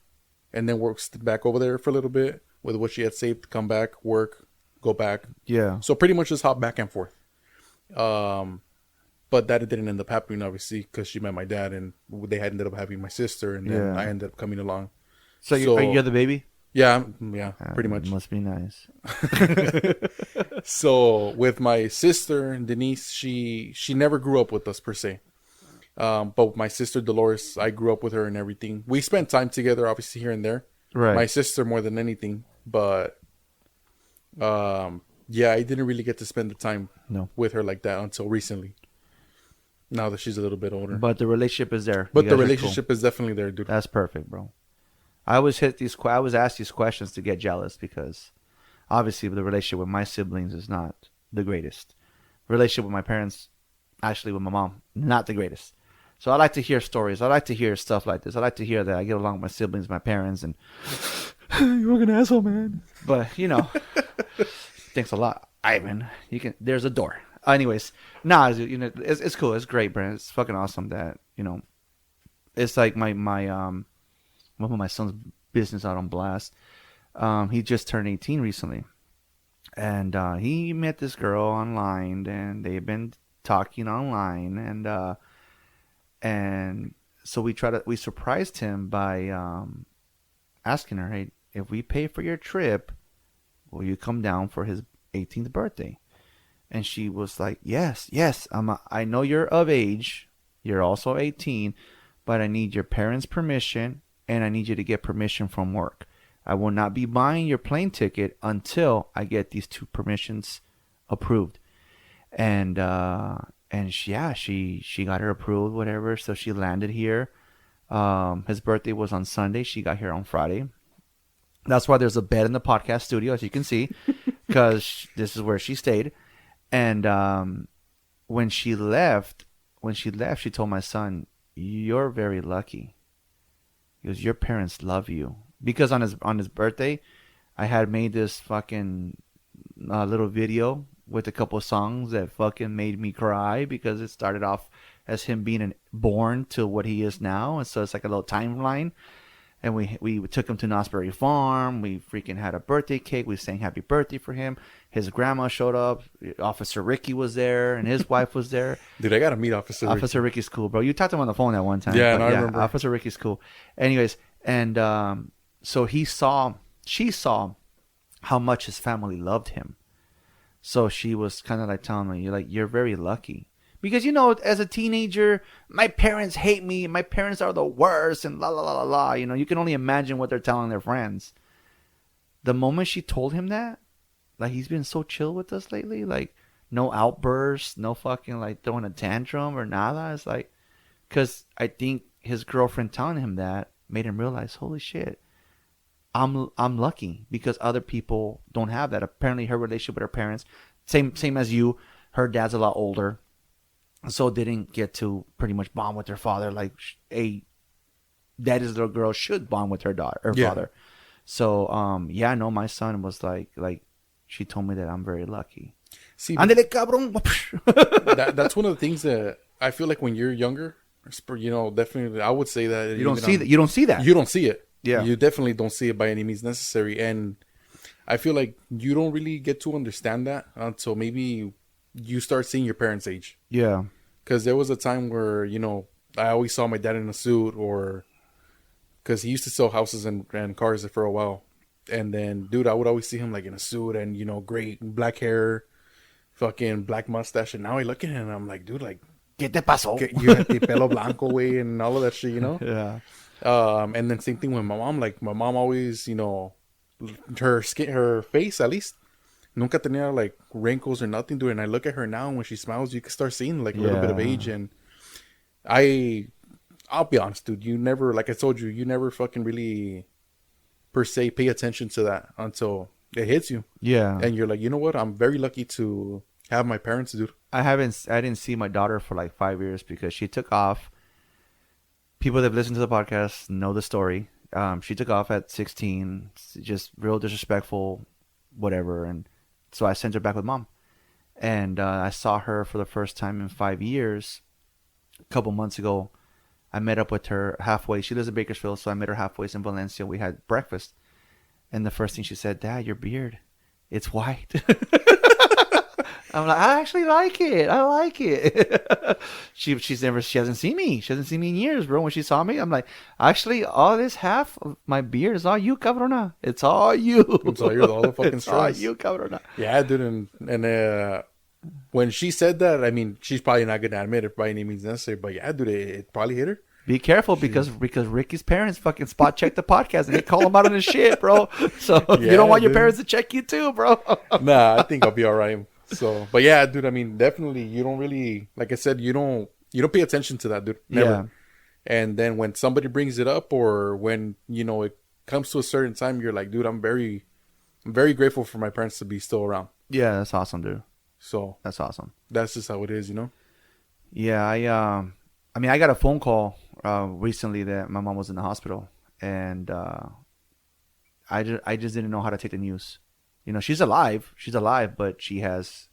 Speaker 3: And then work back over there for a little bit with what she had saved, come back, work, go back.
Speaker 2: Yeah.
Speaker 3: So pretty much just hop back and forth. But that didn't end up happening, obviously, because she met my dad and they had ended up having my sister. And then I ended up coming along.
Speaker 2: So you're the baby?
Speaker 3: Yeah, pretty much.
Speaker 2: Must be nice.
Speaker 3: So with my sister Denise, she never grew up with us per se. But with my sister Dolores, I grew up with her and everything. We spent time together, obviously, here and there.
Speaker 2: Right.
Speaker 3: My sister more than anything, but I didn't really get to spend the time with her like that until recently. Now that she's a little bit older.
Speaker 2: But the relationship is there.
Speaker 3: But the relationship is definitely there, dude.
Speaker 2: That's perfect, bro. I was asked these questions to get jealous because obviously the relationship with my siblings is not the greatest. Relationship with my parents, actually with my mom, not the greatest. So I like to hear stories. I like to hear stuff like this. I like to hear that I get along with my siblings, my parents, and you're fucking asshole, man. But thanks a lot, Ivan. There's a door. Anyways, it's cool. It's great, Brent. It's fucking awesome that it's like my one of my son's business out on blast. He just turned 18 recently, and he met this girl online, and they've been talking online, and so we surprised him by asking her, "Hey, if we pay for your trip, will you come down for his 18th birthday?" And she was like, yes, I know you're of age, you're also 18, but I need your parents' permission, and I need you to get permission from work. I will not be buying your plane ticket until I get these two permissions approved. And she got her approved, whatever. So she landed here. His birthday was on Sunday. She got here on Friday. That's why there's a bed in the podcast studio, as you can see, because this is where she stayed. And when she left, she told my son, "You're very lucky." He goes, "Your parents love you." Because on his birthday, I had made this fucking little video with a couple of songs that fucking made me cry because it started off as him being born to what he is now. And so it's like a little timeline. And we took him to Knott's Farm. We freaking had a birthday cake. We sang happy birthday for him. His grandma showed up. Officer Ricky was there, and his wife was there.
Speaker 3: Dude, I got to meet Officer Ricky.
Speaker 2: Officer Ricky's cool, bro. You talked to him on the phone that one time.
Speaker 3: Yeah, I remember.
Speaker 2: Officer Ricky's cool. Anyways, and so she saw how much his family loved him. So she was kind of like telling me, you're very lucky. Because, as a teenager, my parents hate me. My parents are the worst and la, la, la, la, la. You can only imagine what they're telling their friends. The moment she told him that, like, he's been so chill with us lately. Like, no outbursts, no fucking, like, throwing a tantrum or nada. It's like, because I think his girlfriend telling him that made him realize, holy shit, I'm lucky because other people don't have that. Apparently, her relationship with her parents, same as you, her dad's a lot older. So didn't get to pretty much bond with her father like a daddy's little girl should bond with her father. So no, my son was like she told me that I'm very lucky.
Speaker 3: See,
Speaker 2: Andele cabrón.
Speaker 3: that's one of the things that I feel like when you're younger, definitely I would say that
Speaker 2: you don't see that. You don't see that.
Speaker 3: You don't see it.
Speaker 2: Yeah.
Speaker 3: You definitely don't see it by any means necessary. And I feel like you don't really get to understand that until maybe you start seeing your parents' age.
Speaker 2: Yeah.
Speaker 3: Because there was a time where, I always saw my dad in a suit, or because he used to sell houses and cars for a while. And then, dude, I would always see him like in a suit and, great black hair, fucking black mustache. And now I look at him and I'm like, dude, like,
Speaker 2: ¿Qué te pasó?
Speaker 3: You had the pelo blanco way and all of that shit,
Speaker 2: Yeah.
Speaker 3: And then same thing with my mom. Like, my mom always, her face at least, nunca tenía like wrinkles or nothing, dude. And I look at her now, and when she smiles, you can start seeing like a little bit of age. And I'll be honest, dude, you never, like I told you, you never fucking really per se pay attention to that until it hits you.
Speaker 2: Yeah.
Speaker 3: And you're like, you know what? I'm very lucky to have my parents, dude.
Speaker 2: I didn't see my daughter for like 5 years because she took off. People that have listened to the podcast know the story. She took off at 16, just real disrespectful, whatever. And so I sent her back with mom. And I saw her for the first time in 5 years a couple months ago. I met up with her halfway. She lives in Bakersfield, so I met her halfway in Valencia. We had breakfast. And the first thing she said, Dad, your beard, it's white. I'm like, I actually like it. I like it. she hasn't seen me. She hasn't seen me in years, bro. When she saw me, I'm like, actually, all this half of my beard is all you, cabrona. It's all you.
Speaker 3: It's all you, all the fucking
Speaker 2: it's
Speaker 3: stress.
Speaker 2: all you, cabrona.
Speaker 3: Yeah, dude. And when she said that, I mean, she's probably not going to admit it by any means necessary. But yeah, dude, it probably hit her.
Speaker 2: Be careful because Ricky's parents fucking spot check the podcast and they call him out on his shit, bro. So you don't want your parents to check you too, bro.
Speaker 3: Nah, I think I'll be all right. So, but yeah, dude, I mean, definitely, you don't really, like I said, you don't pay attention to that, dude. Never.
Speaker 2: Yeah.
Speaker 3: And then when somebody brings it up, or when, it comes to a certain time, you're like, dude, I'm very grateful for my parents to be still around.
Speaker 2: Yeah, that's awesome, dude.
Speaker 3: So
Speaker 2: that's awesome.
Speaker 3: That's just how it is,
Speaker 2: Yeah, I mean, I got a phone call recently that my mom was in the hospital, and I just didn't know how to take the news. She's alive, but she no se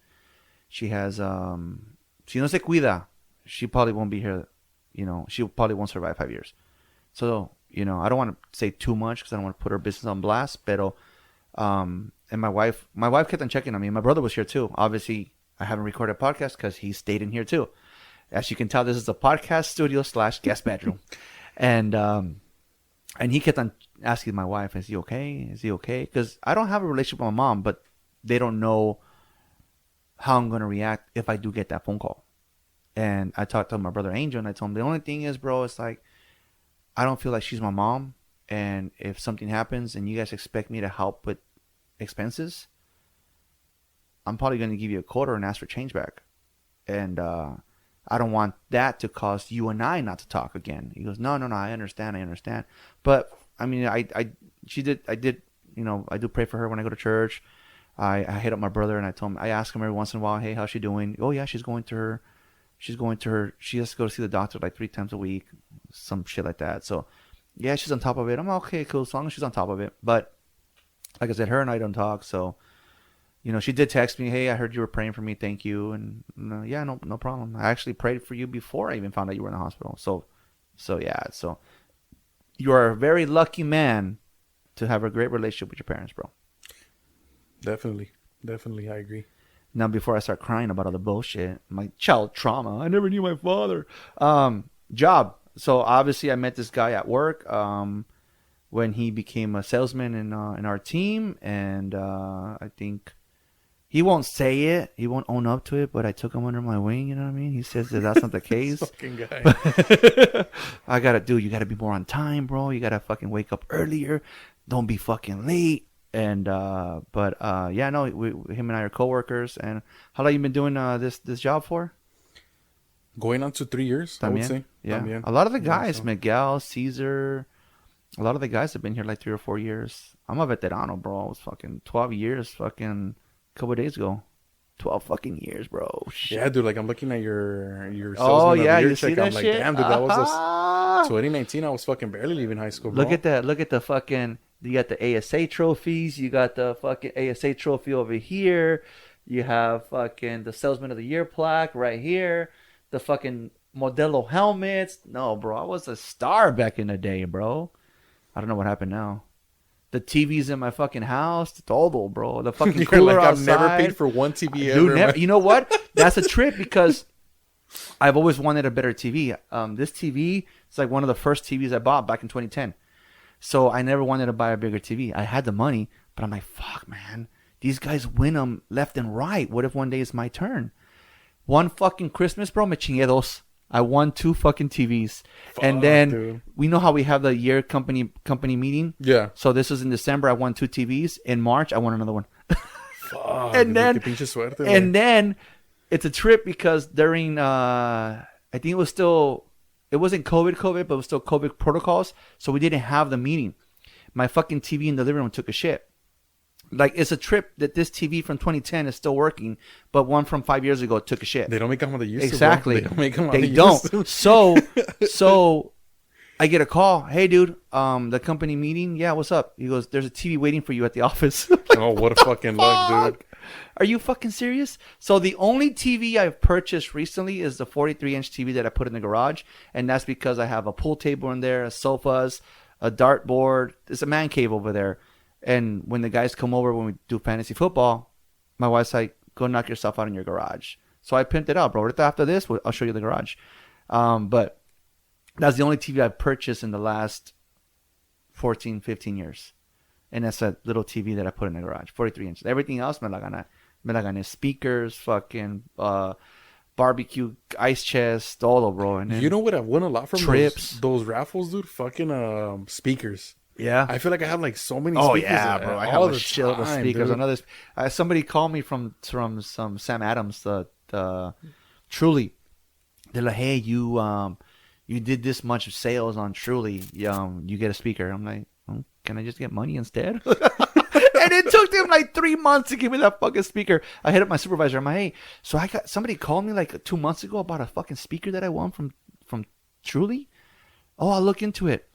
Speaker 2: cuida. She probably won't be here. She probably won't survive 5 years. So, I don't want to say too much because I don't want to put her business on blast. Pero, and my wife kept on checking on me. My brother was here too. Obviously, I haven't recorded a podcast because he stayed in here too. As you can tell, this is a podcast studio / guest bedroom. And he kept on asking my wife, is he okay? Is he okay? Because I don't have a relationship with my mom, but they don't know how I'm going to react if I do get that phone call. And I talked to my brother Angel, and I told him, the only thing is, bro, it's like, I don't feel like she's my mom. And if something happens and you guys expect me to help with expenses, I'm probably going to give you a quarter and ask for change back. And I don't want that to cause you and I not to talk again. He goes, no, I understand. But I mean, I do pray for her when I go to church. I hit up my brother and I ask him every once in a while, hey, how's she doing? Oh yeah, she has to go see the doctor like 3 times a week, some shit like that. So yeah, she's on top of it. I'm okay, cool, as long as she's on top of it. But like I said, her and I don't talk, so she did text me, hey, I heard you were praying for me. Thank you. And yeah, no problem. I actually prayed for you before I even found out you were in the hospital. So yeah. So you are a very lucky man to have a great relationship with your parents, bro.
Speaker 3: Definitely. I agree.
Speaker 2: Now, before I start crying about all the bullshit, my child trauma, I never knew my father. Job. So obviously I met this guy at work when he became a salesman in our team. And I think He won't say it. He won't own up to it, but I took him under my wing, you know what I mean? He says that that's not the case.
Speaker 3: Fucking guy.
Speaker 2: You gotta be more on time, bro. You gotta fucking wake up earlier. Don't be fucking late. And, yeah, no, him and I are coworkers. And how long you been doing, this job for?
Speaker 3: Going on to 3 years, I would say.
Speaker 2: Yeah.
Speaker 3: También.
Speaker 2: A lot of the guys,
Speaker 3: so.
Speaker 2: Miguel, Caesar, a lot of the guys have been here like 3 or 4 years. I'm a veterano, bro. I was fucking 12 years, fucking a couple of days ago. 12 fucking years, bro. Shit.
Speaker 3: Yeah, dude, like I'm looking at your salesman
Speaker 2: Oh,
Speaker 3: of the
Speaker 2: yeah,
Speaker 3: year
Speaker 2: you see
Speaker 3: check.
Speaker 2: that
Speaker 3: I'm like,
Speaker 2: shit?
Speaker 3: damn, dude, that was
Speaker 2: Ah.
Speaker 3: 2019. I was fucking barely leaving high school, bro.
Speaker 2: Look at that. Look at the fucking, you got the ASA trophies. You got the fucking ASA trophy over here. You have fucking the salesman of the year plaque right here. The fucking Modelo helmets. No, bro, I was a star back in the day, bro. I don't know what happened now. The TVs in my fucking house, todo, bro. The fucking
Speaker 3: You're
Speaker 2: cooler
Speaker 3: like, I've
Speaker 2: outside.
Speaker 3: never paid for one TV
Speaker 2: Dude,
Speaker 3: ever.
Speaker 2: you know what? That's a trip because I've always wanted a better TV. This TV is like one of the first TVs I bought back in 2010. So I never wanted to buy a bigger TV. I had the money, but I'm like, fuck, man. These guys win them left and right. What if one day it's my turn? One fucking Christmas, bro, me chingué dos. I won 2 fucking TVs. And then
Speaker 3: dude.
Speaker 2: we know how we have the year company meeting.
Speaker 3: Yeah.
Speaker 2: So this was in December. I won 2 TVs. In March, I won another one.
Speaker 3: Fuck,
Speaker 2: And
Speaker 3: dude,
Speaker 2: then-
Speaker 3: qué pinche suerte,
Speaker 2: And
Speaker 3: man.
Speaker 2: then it's a trip because during I think it wasn't COVID, but it was still COVID protocols, so we didn't have the meeting. My fucking TV in the living room took a shit. Like, it's a trip that this TV from 2010 is still working, but one from 5 years ago took a shit.
Speaker 3: They don't make them how they used
Speaker 2: Exactly.
Speaker 3: to, bro. They don't make them how
Speaker 2: They
Speaker 3: they
Speaker 2: don't.
Speaker 3: used to.
Speaker 2: So I get a call. Hey, dude, the company meeting. Yeah, what's up? He goes, there's a TV waiting for you at the office.
Speaker 3: Oh, what a fucking luck, dude.
Speaker 2: Are you fucking serious? So the only TV I've purchased recently is the 43-inch TV that I put in the garage, and that's because I have a pool table in there, sofas, a dartboard. It's a man cave over there. And when the guys come over when we do fantasy football, my wife's like, go knock yourself out in your garage. So I pimped it out, bro. Right after this, I'll show you the garage. But that's the only TV I've purchased in the last 14, 15 years. And that's a little TV that I put in the garage, 43 inches. Everything else, me la gané speakers, fucking barbecue, ice chest, all bro. And then,
Speaker 3: You know what I've won a lot from
Speaker 2: Trips.
Speaker 3: those raffles, dude? Fucking speakers.
Speaker 2: yeah.
Speaker 3: I feel like I have like so many
Speaker 2: Oh
Speaker 3: speakers.
Speaker 2: yeah, bro! I have
Speaker 3: all
Speaker 2: a
Speaker 3: the
Speaker 2: shitload of
Speaker 3: time,
Speaker 2: speakers.
Speaker 3: dude.
Speaker 2: Another, somebody called me from some Sam Adams, the Truly. They're like, hey, you did this much sales on Truly. You get a speaker. I'm like, can I just get money instead? And it took them like 3 months to give me that fucking speaker. I hit up my supervisor. I'm like, hey, so somebody called me like 2 months ago about a fucking speaker that I won from Truly. Oh, I'll look into it.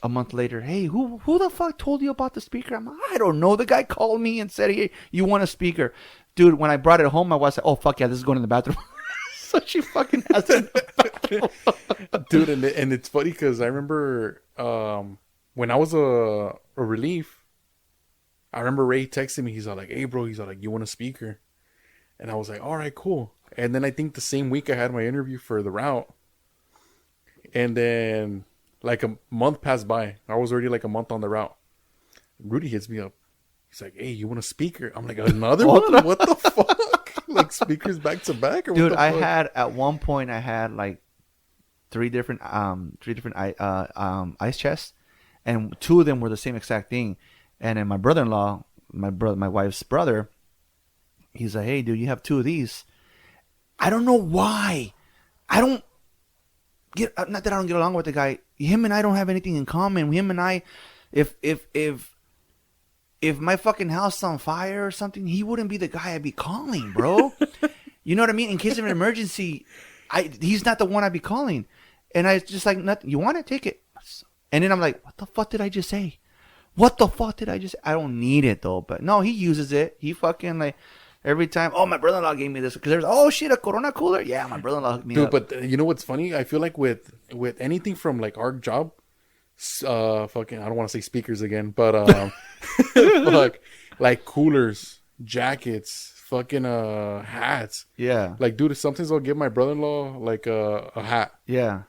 Speaker 2: A month later, hey, who the fuck told you about the speaker? I'm like, I don't know. The guy called me and said, hey, you want a speaker. Dude, when I brought it home, my wife said, oh, fuck yeah, this is going in the bathroom. So she fucking has it in the bathroom.
Speaker 3: Dude, and it's funny because I remember when I was a relief, I remember Ray texting me. He's all like, hey, bro, he's all like, you want a speaker? And I was like, all right, cool. And then I think the same week I had my interview for the route. And then like a month passed by. I was already like a month on the route. Rudy hits me up. He's like, hey, you want a speaker? I'm like, another one? What the fuck? Like speakers back to back? Or
Speaker 2: Dude,
Speaker 3: what the
Speaker 2: I
Speaker 3: fuck?
Speaker 2: had, at one point, I had like three different ice chests, and 2 of them were the same exact thing. And then my brother-in-law, my wife's brother, he's like, hey, dude, you have 2 of these. I don't know why. I don't get, not that I don't get along with the guy. Him and I don't have anything in common. Him and I, if my fucking house is on fire or something, he wouldn't be the guy I'd be calling, bro. You know what I mean? In case of an emergency, he's not the one I'd be calling. And I just like, nothing. You want it? Take it. And then I'm like, what the fuck did I just say? What the fuck did I just? I don't need it though. But no, he uses it. He fucking like every time. Oh, my brother-in-law gave me this because there's a Corona cooler. Yeah, my brother-in-law hooked me
Speaker 3: Dude,
Speaker 2: up.
Speaker 3: but you know what's funny? I feel like with anything from like our job, fucking, I don't want to say speakers again, but fuck, like coolers, jackets, fucking hats.
Speaker 2: Yeah,
Speaker 3: Like, dude, sometimes I'll give my brother-in-law like a hat.
Speaker 2: yeah,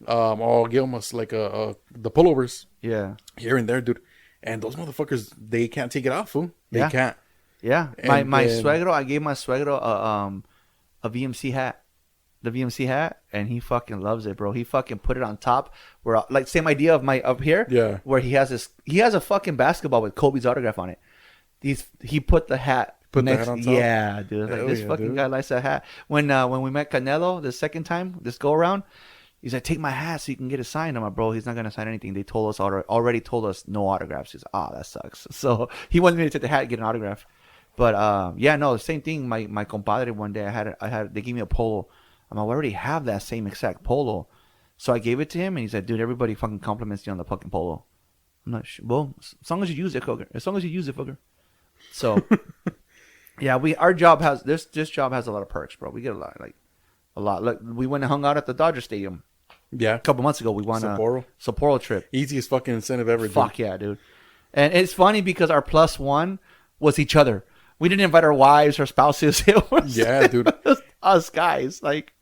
Speaker 3: Or I'll give him the pullovers
Speaker 2: yeah.
Speaker 3: here and there, dude. And those motherfuckers, they can't take it off, fool. They
Speaker 2: Yeah.
Speaker 3: can't.
Speaker 2: Yeah,
Speaker 3: And
Speaker 2: my
Speaker 3: then-
Speaker 2: suegro. I gave my suegro a VMC hat, the VMC hat, and he fucking loves it, bro. He fucking put it on top where like same idea of my up here.
Speaker 3: Yeah.
Speaker 2: Where he has a fucking basketball with Kobe's autograph on it. He put the hat.
Speaker 3: Put the hat on top?
Speaker 2: Yeah, dude. Like
Speaker 3: Hell
Speaker 2: this
Speaker 3: yeah,
Speaker 2: fucking
Speaker 3: dude.
Speaker 2: guy likes that hat. When we met Canelo the second time, this go around, he's like, take my hat so you can get it signed. I'm like, bro, he's not gonna sign anything. They told us already told us no autographs. He's like, that sucks. So he wanted me to take the hat and get an autograph. But yeah, no, the same thing. My compadre one day I had they gave me a polo. I'm like, I already have that same exact polo. So I gave it to him and he said, dude, everybody fucking compliments you on the fucking polo. I'm not sure. Well, as long as you use it, fucker. As long as you use it, fucker. So yeah, our job has this job has a lot of perks, bro. We get a lot. Look, we went and hung out at the Dodger Stadium
Speaker 3: Yeah.
Speaker 2: a couple months ago. We won
Speaker 3: Sapporo.
Speaker 2: a Sapporo trip.
Speaker 3: Easiest fucking incentive ever.
Speaker 2: Fuck yeah, dude. And it's funny because our plus one was each other. We didn't invite our wives or spouses. It was,
Speaker 3: Yeah, dude.
Speaker 2: it was us guys. Like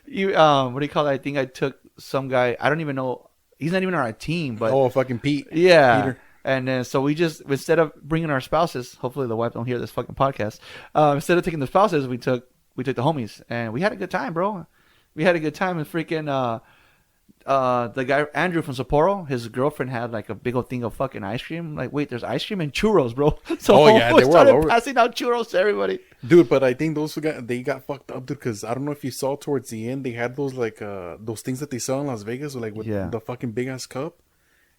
Speaker 2: you, what do you call it? I think I took some guy. I don't even know. He's not even on our team, but
Speaker 3: Oh, fucking Pete.
Speaker 2: yeah.
Speaker 3: Peter.
Speaker 2: And then so we just instead of bringing our spouses, hopefully the wife don't hear this fucking podcast. Instead of taking the spouses, we took the homies, and we had a good time, bro. We had a good time, and freaking the guy Andrew from Sapporo, his girlfriend had like a big old thing of fucking ice cream. Like, wait, there's ice cream and churros, bro. So
Speaker 3: Oh, yeah,
Speaker 2: we
Speaker 3: they were
Speaker 2: started
Speaker 3: all over.
Speaker 2: passing out churros to everybody.
Speaker 3: Dude, but I think they got fucked up, dude. Because I don't know if you saw towards the end, they had those like those things that they sell in Las Vegas, like with
Speaker 2: Yeah.
Speaker 3: the fucking big ass cup.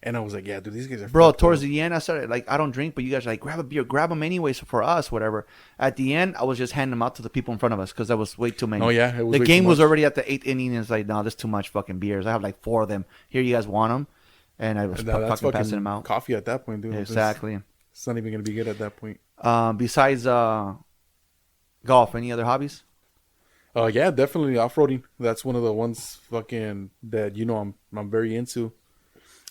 Speaker 3: And I was like, yeah, dude, these guys are
Speaker 2: Bro,
Speaker 3: fucked
Speaker 2: towards
Speaker 3: up.
Speaker 2: the end, I started like, I don't drink, but you guys are like, grab a beer, grab them anyways for us, whatever. At the end, I was just handing them out to the people in front of us because that was way too many.
Speaker 3: Oh, yeah, it was
Speaker 2: the
Speaker 3: way
Speaker 2: game
Speaker 3: too
Speaker 2: was
Speaker 3: much.
Speaker 2: already at the 8th inning, and it's like, no, there's too much fucking beers. I have like 4 of them. Here, you guys want them? And I was
Speaker 3: That's
Speaker 2: fucking passing them out.
Speaker 3: coffee at that point, dude.
Speaker 2: Exactly.
Speaker 3: It's not even gonna be good at that point.
Speaker 2: Besides golf, any other hobbies?
Speaker 3: Yeah, definitely off-roading. That's one of the ones fucking that I'm very into.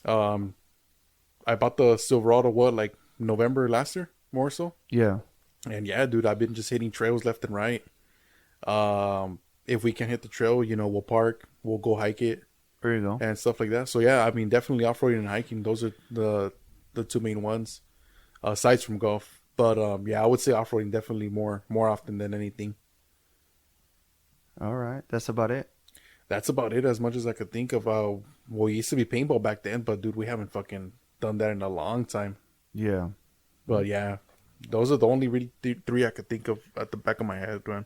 Speaker 3: I bought the Silverado like November last year, more so.
Speaker 2: Yeah.
Speaker 3: And yeah, dude, I've been just hitting trails left and right. If we can hit the trail, we'll park, we'll go hike it
Speaker 2: There you go.
Speaker 3: and stuff like that. So yeah, I mean, definitely off-roading and hiking. Those are the two main ones, aside from golf. But yeah, I would say off-roading definitely more often than anything.
Speaker 2: All right. That's about it.
Speaker 3: That's about it, as much as I could think of. Well, it used to be paintball back then, but dude, we haven't fucking done that in a long time.
Speaker 2: Yeah.
Speaker 3: But yeah, those are the only really three I could think of at the back of my head, man.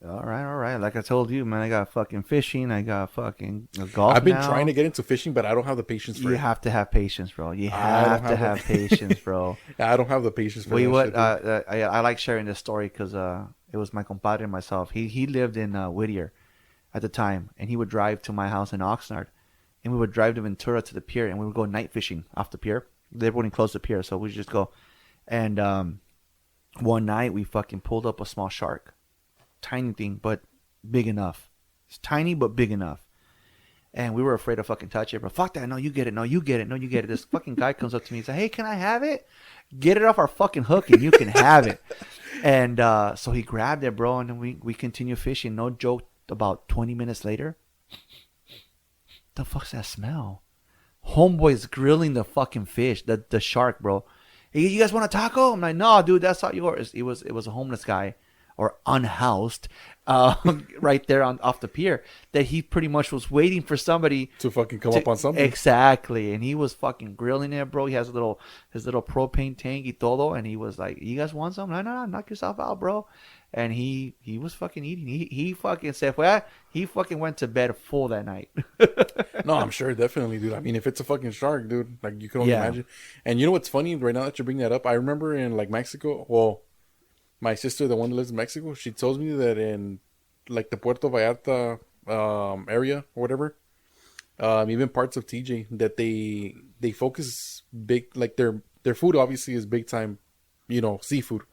Speaker 2: All right. Like I told you, man, I got fucking fishing. I got fucking golf.
Speaker 3: I've been
Speaker 2: now.
Speaker 3: trying to get into fishing, but I don't have the patience for
Speaker 2: You
Speaker 3: it.
Speaker 2: have to have patience, bro. You
Speaker 3: I don't
Speaker 2: have to
Speaker 3: have
Speaker 2: have
Speaker 3: that.
Speaker 2: patience, bro.
Speaker 3: I don't have the patience for
Speaker 2: We
Speaker 3: that
Speaker 2: what?
Speaker 3: shit, dude.
Speaker 2: I like sharing this story because it was my compadre and myself. He lived in Whittier at the time, and he would drive to my house in Oxnard, and we would drive to Ventura to the pier, and we would go night fishing off the pier. They wouldn't close the pier, so we just go. And one night we fucking pulled up a small shark, tiny thing, but big enough. It's tiny but big enough. And we were afraid to fucking touch it, but fuck that. No, you get it. No, you get it. No, you get it. This fucking guy comes up to me and says, hey, can I have it? Get it off our fucking hook and you can have it. And so he grabbed it, bro, and then we continue fishing. No joke, about 20 minutes later, the fuck's that smell? Homeboy's grilling the fucking fish, the shark, bro. Hey, you guys want a taco? I'm like, no, dude, that's not yours. It was a homeless guy or unhoused right there off the pier that he pretty much was waiting for somebody
Speaker 3: To fucking come up on something.
Speaker 2: Exactly. And he was fucking grilling it, bro. He has his little propane tank y todo, and he was like, you guys want some? No, knock yourself out, bro. And he was fucking eating. He fucking said, well, he fucking went to bed full that night.
Speaker 3: No, I'm sure, definitely, dude. I mean, if it's a fucking shark, dude, like you can only
Speaker 2: Yeah.
Speaker 3: imagine. And you know what's funny right now that you bring that up? I remember in like Mexico, well, my sister, the one that lives in Mexico, she told me that in like the Puerto Vallarta area or whatever, even parts of TJ, that they focus big, like their food obviously is big time, seafood.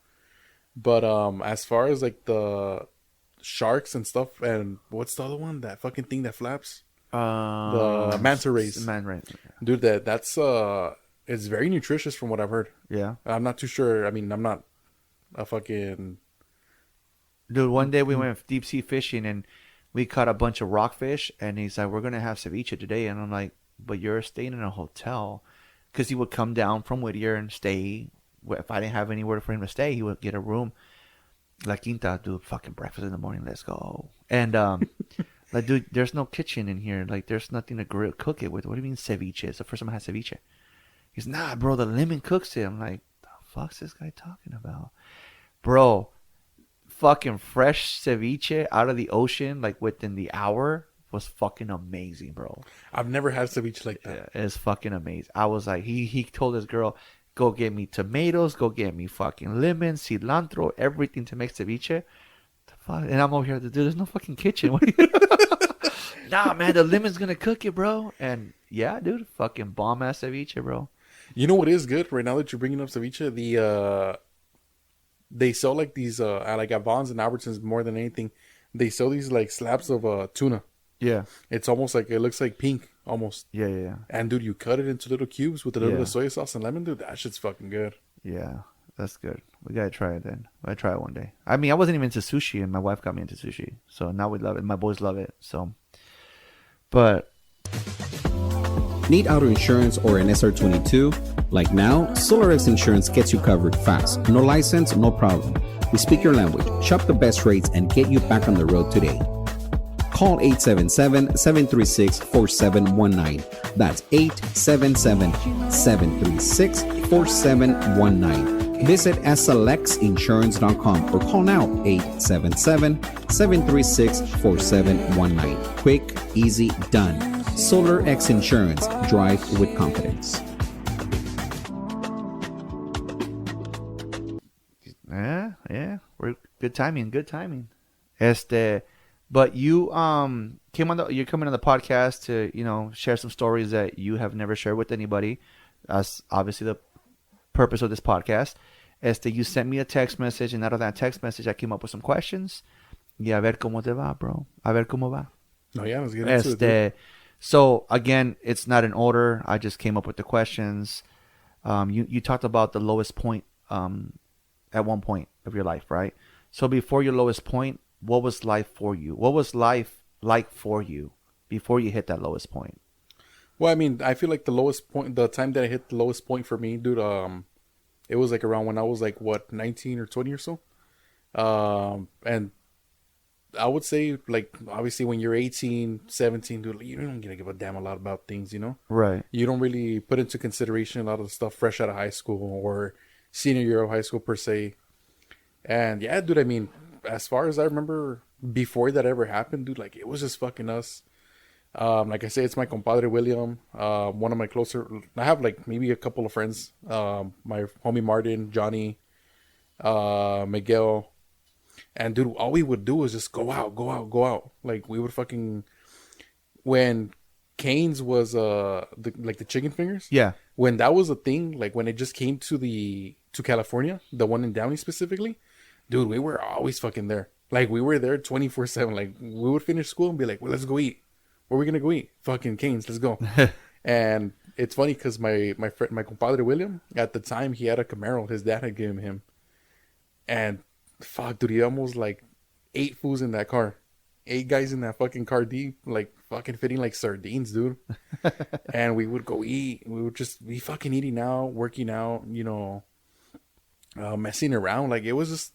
Speaker 3: But as far as like the sharks and stuff, and what's the other one? That fucking thing that flaps? The manta rays. Dude, that's it's very nutritious from what I've heard.
Speaker 2: Yeah.
Speaker 3: I'm not too sure. I mean, I'm not a fucking
Speaker 2: Dude, one day we went deep sea fishing and we caught a bunch of rockfish, and he's like, we're going to have ceviche today. And I'm like, but you're staying in a hotel. Because he would come down from Whittier and stay if I didn't have anywhere for him to stay, he would get a room. La Quinta, dude, fucking breakfast in the morning. Let's go. And like, dude, there's no kitchen in here. Like, there's nothing to cook it with. What do you mean ceviche? It's the first time I had ceviche. He's nah, bro. The lemon cooks it. I'm like, the fuck's this guy talking about, bro? Fucking fresh ceviche out of the ocean, like within the hour, was fucking amazing, bro.
Speaker 3: I've never had ceviche like that.
Speaker 2: Yeah, it's fucking amazing. I was like, he told his girl, go get me tomatoes, go get me fucking lemon, cilantro, everything to make ceviche. The fuck? And I'm over here, dude, there's no fucking kitchen. Nah, man, the lemon's gonna cook it, bro. And yeah, dude, fucking bomb ass ceviche, bro.
Speaker 3: You know what is good right now that you're bringing up ceviche? They sell like these at Vaughn's and Albertsons more than anything. They sell these like slabs of tuna.
Speaker 2: Yeah.
Speaker 3: It's almost like, it looks like pink almost.
Speaker 2: Yeah.
Speaker 3: And dude, you cut it into little cubes with a little bit of soy sauce and lemon, dude. That shit's fucking good.
Speaker 2: Yeah, that's good. We gotta try it then. I try it one day. I mean, I wasn't even into sushi, and my wife got me into sushi, so now we love it. My boys love it. So, but
Speaker 4: Need auto insurance or an SR22? Like now, SolarX Insurance gets you covered fast. No license, no problem. We speak your language, shop the best rates, and get you back on the road today. Call 877-736-4719. That's 877-736-4719. Visit slxinsurance.com or call now 877-736-4719. Quick, easy, done. SolarX Insurance. Drive with confidence.
Speaker 2: Yeah, we're good timing. But you you're coming on the podcast to, share some stories that you have never shared with anybody. That's obviously the purpose of this podcast. You sent me a text message, and out of that text message, I came up with some questions. Y a ver cómo te va, bro. A ver cómo va.
Speaker 3: No, yeah, let's get into it.
Speaker 2: So again, it's not in order. I just came up with the questions. You talked about the lowest point at one point of your life, right? So before your lowest point, what was life for you? What was life like for you before you hit that lowest point?
Speaker 3: Well, I mean, I feel like the lowest point, the time that I hit the lowest point for me, dude, it was like around when I was like, 19 or 20 or so. And I would say, like, obviously when you're 18, 17, dude, you don't give a damn a lot about things,
Speaker 2: Right.
Speaker 3: You don't really put into consideration a lot of the stuff fresh out of high school or senior year of high school per se. And yeah, dude, I mean, as far as I remember, before that ever happened, dude, like, it was just fucking us. Like I say, it's my compadre William, one of my closer. I have like maybe a couple of friends, my homie Martin, Johnny, Miguel, and dude, all we would do was just go out. Like, we would fucking, when Cane's was the chicken fingers,
Speaker 2: Yeah.
Speaker 3: when that was a thing, like when it just came to California, the one in Downey specifically, dude, we were always fucking there. Like, we were there 24/7. Like, we would finish school and be like, well, let's go eat. Where are we gonna go eat? Fucking Cane's, let's go. And it's funny because my friend, my compadre William, at the time, he had a Camaro his dad had given him, and fuck, dude, he almost like 8 fools in that car, 8 guys in that fucking car deep, like fucking fitting like sardines, dude. And we would go eat. We would just be fucking eating out, working out, messing around. Like, it was just,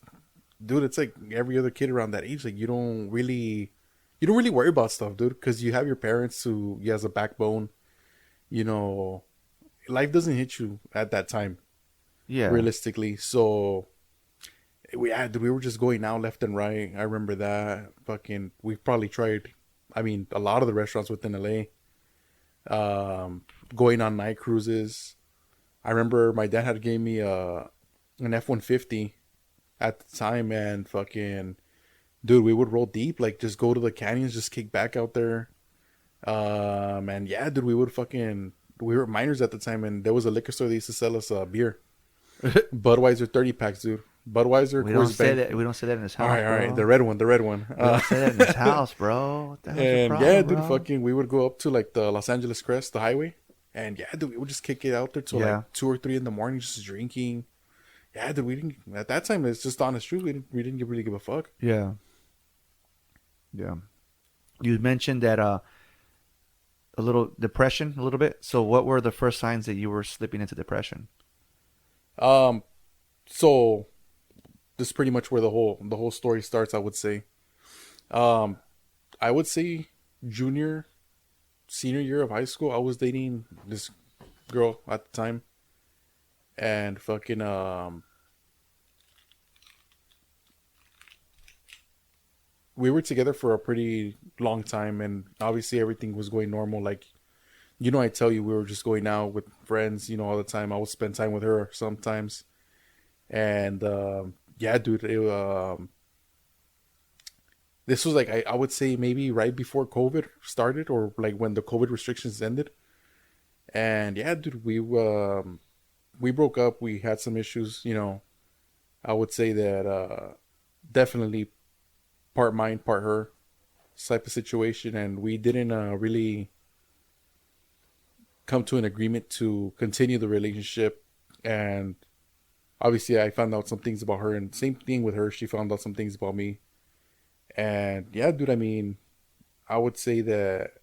Speaker 3: dude, it's like every other kid around that age. Like, you don't really worry about stuff, dude, because you have your parents who has a backbone. Life doesn't hit you at that time, realistically. So we were just going out left and right. I remember that. Fucking, we probably tried, I mean, a lot of the restaurants within LA. Going on night cruises. I remember my dad had gave me an F-150 at the time, and fucking, dude, we would roll deep, like just go to the canyons, just kick back out there. And yeah, dude, we were minors at the time, and there was a liquor store that used to sell us beer. Budweiser 30 packs, dude. Budweiser.
Speaker 2: We don't say that. We don't say that in this house.
Speaker 3: All right. The red one.
Speaker 2: We don't say that in this house, bro. What the hell's your
Speaker 3: And
Speaker 2: problem,
Speaker 3: yeah, dude,
Speaker 2: bro?
Speaker 3: fucking, we would go up to like the Los Angeles Crest, the highway, and yeah, dude, we would just kick it out there till like 2 or 3 in the morning, just drinking. Yeah, dude, we didn't. At that time, it's just honest truth. We didn't really give a fuck.
Speaker 2: Yeah. You mentioned that a little depression, a little bit. So, what were the first signs that you were slipping into depression?
Speaker 3: So this is pretty much where the whole story starts, I would say. Um, I would say senior year of high school, I was dating this girl at the time, and fucking we were together for a pretty long time, and obviously everything was going normal. Like, I tell you, we were just going out with friends, all the time. I would spend time with her sometimes, and yeah, dude, this was like I would say maybe right before COVID started, or like when the COVID restrictions ended. And yeah, dude, we broke up. We had some issues, I would say that definitely part mine, part her type of situation, and we didn't really come to an agreement to continue the relationship. And obviously, I found out some things about her, and same thing with her. She found out some things about me. And yeah, dude, I mean, I would say that,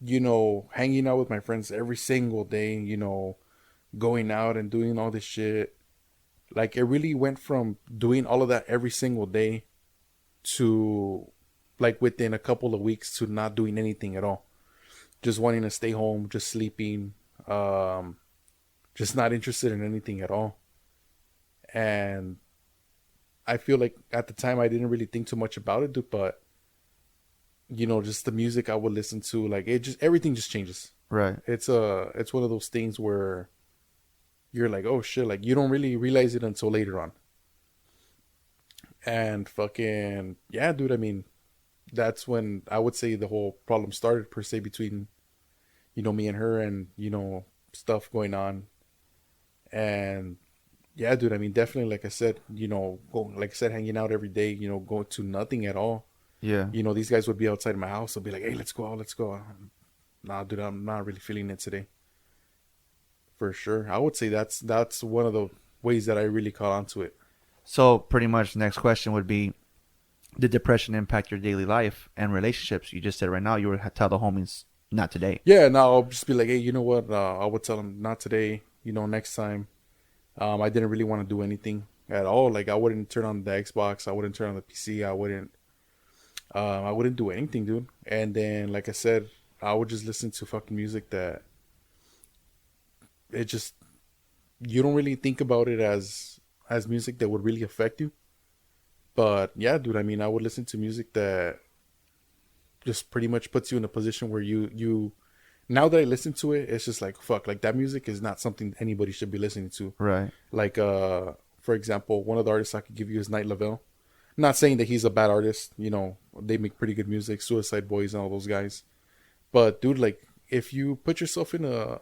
Speaker 3: hanging out with my friends every single day, going out and doing all this shit, like it really went from doing all of that every single day to like within a couple of weeks to not doing anything at all. Just wanting to stay home, just sleeping, just not interested in anything at all. And I feel like at the time I didn't really think too much about it, dude, but just the music I would listen to, like everything just changes.
Speaker 2: Right.
Speaker 3: It's one of those things where you're like, oh shit, like you don't really realize it until later on. And fucking yeah, dude, I mean, that's when I would say the whole problem started per se between, me and her, and, stuff going on. And yeah, dude, I mean, definitely, like I said, hanging out every day, going to nothing at all.
Speaker 2: Yeah.
Speaker 3: These guys would be outside my house. They'll be like, hey, let's go out, let's go out. Nah, dude, I'm not really feeling it today. For sure. I would say that's one of the ways that I really caught on to it.
Speaker 2: So pretty much the next question would be, did depression impact your daily life and relationships? You just said right now you would tell the homies, not today.
Speaker 3: Yeah, no, I'll just be like, hey, you know what? I would tell them, not today, next time. I didn't really want to do anything at all. Like, I wouldn't turn on the Xbox. I wouldn't turn on the PC. I wouldn't do anything, dude. And then, like I said, I would just listen to fucking music that you don't really think about it as music that would really affect you. But yeah, dude, I mean, I would listen to music that just pretty much puts you in a position where you now that I listen to it, it's just like, fuck, like that music is not something anybody should be listening to.
Speaker 2: Right.
Speaker 3: Like, for example, one of the artists I could give you is Night Lavelle. I'm not saying that he's a bad artist. They make pretty good music, Suicide Boys and all those guys. But dude, like, if you put yourself in a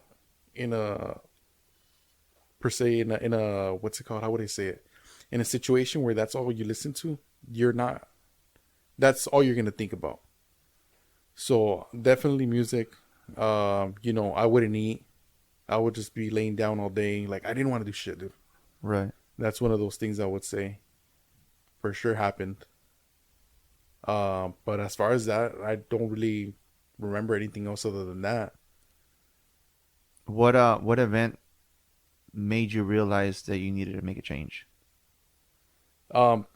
Speaker 3: per se in a what's it called? How would I say it? In a situation where that's all you listen to, that's all you're gonna think about. So definitely music. I wouldn't eat. I would just be laying down all day. Like, I didn't want to do shit, dude.
Speaker 2: Right.
Speaker 3: That's one of those things I would say for sure happened. But as far as that, I don't really remember anything else other than that.
Speaker 2: What event made you realize that you needed to make a change? Or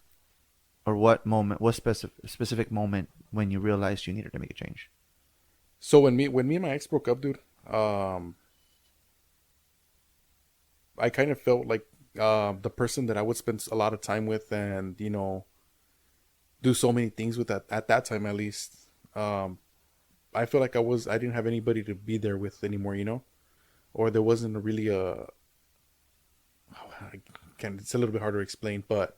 Speaker 2: what moment? What specific moment when you realized you needed to make a change?
Speaker 3: So when me and my ex broke up, dude, I kind of felt like the person that I would spend a lot of time with, and do so many things with at that time, at least. I feel like I didn't have anybody to be there with anymore, or there wasn't really it's a little bit hard to explain, but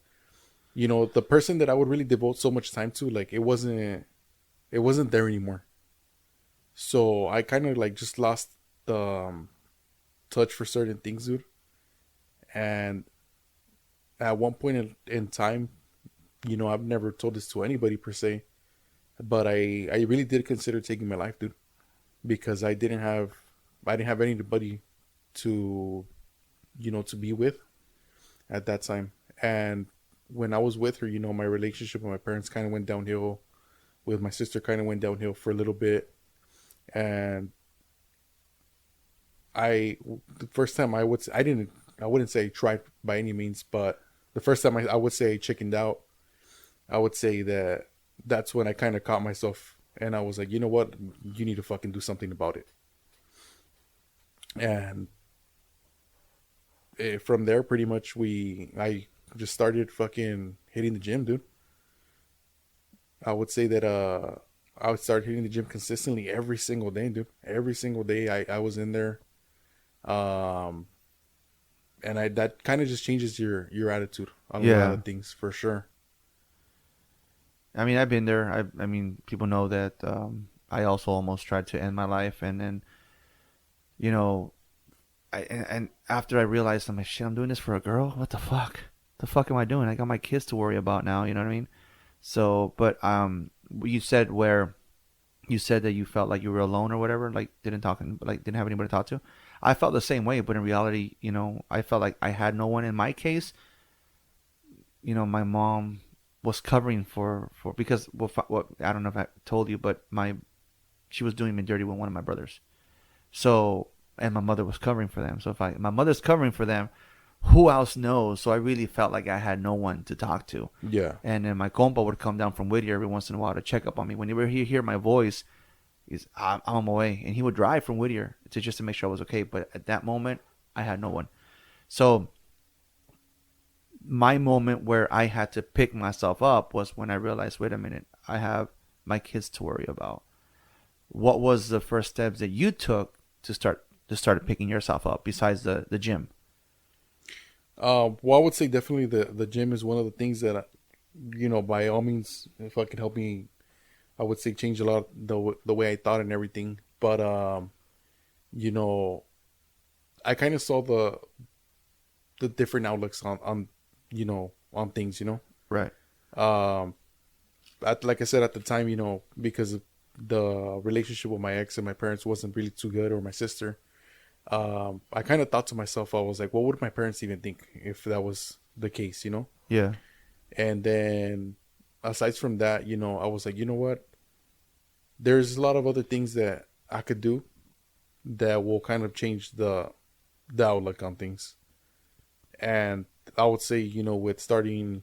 Speaker 3: the person that I would really devote so much time to, like, it wasn't there anymore. So I kind of like just lost the touch for certain things, dude. And at one point in time, I've never told this to anybody per se, but I really did consider taking my life, dude, because I didn't have anybody to to be with at that time. And when I was with her, my relationship with my parents kind of went downhill. With my sister, kind of went downhill for a little bit. And the first time I didn't I wouldn't say tried by any means, but the first time I would say chickened out, I would say that's when I kind of caught myself, and I was like, you know what, you need to fucking do something about it. And from there, pretty much I just started fucking hitting the gym, dude. I would say that I would start hitting the gym consistently every single day, dude. Every single day I was in there. And that kind of just changes your attitude on a lot of things, for sure.
Speaker 2: I mean, I've been there. I mean, people know that I also almost tried to end my life, and then, you know, and after I realized, I'm like, shit, I'm doing this for a girl? What the fuck? The fuck am I doing? I got my kids to worry about now, you know what I mean? So, but you said that you felt like you were alone or whatever, like didn't have anybody to talk to. I felt the same way, but in reality, you know, I felt like I had no one. In my case, you know, my mom was covering for because what I don't know if I told you, but she was doing me dirty with one of my brothers. So, and my mother was covering for them. So my mother's covering for them, who else knows? So I really felt like I had no one to talk to.
Speaker 3: Yeah.
Speaker 2: And then my compa would come down from Whittier every once in a while to check up on me. Whenever he hear my voice, I'm on my way, and he would drive from Whittier just to make sure I was okay. But at that moment, I had no one. So my moment where I had to pick myself up was when I realized, wait a minute, I have my kids to worry about. What was the first steps that you took to start picking yourself up besides the gym?
Speaker 3: Well, I would say definitely the gym is one of the things that, you know, by all means, if I could help me, I would say change a lot the way I thought and everything. But you know, I kind of saw the different outlooks on you know, on things, you know.
Speaker 2: Right.
Speaker 3: Like I said at the time, you know, because of the relationship with my ex and my parents wasn't really too good, or my sister. I kind of thought to myself, I was like, what would my parents even think if that was the case, you know?
Speaker 2: Yeah.
Speaker 3: And then aside from that, you know, I was like, you know what? There's a lot of other things that I could do that will kind of change the outlook on things. And I would say, you know, with starting,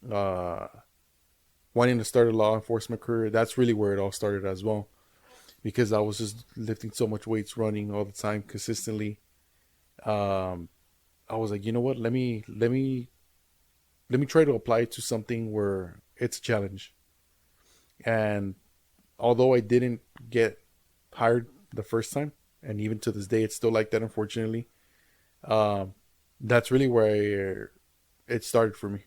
Speaker 3: wanting to start a law enforcement career, that's really where it all started as well. Because I was just lifting so much weights, running all the time consistently. I was like, you know what? Let me try to apply it to something where it's a challenge. And although I didn't get hired the first time, and even to this day, it's still like that, unfortunately. That's really where it started for me.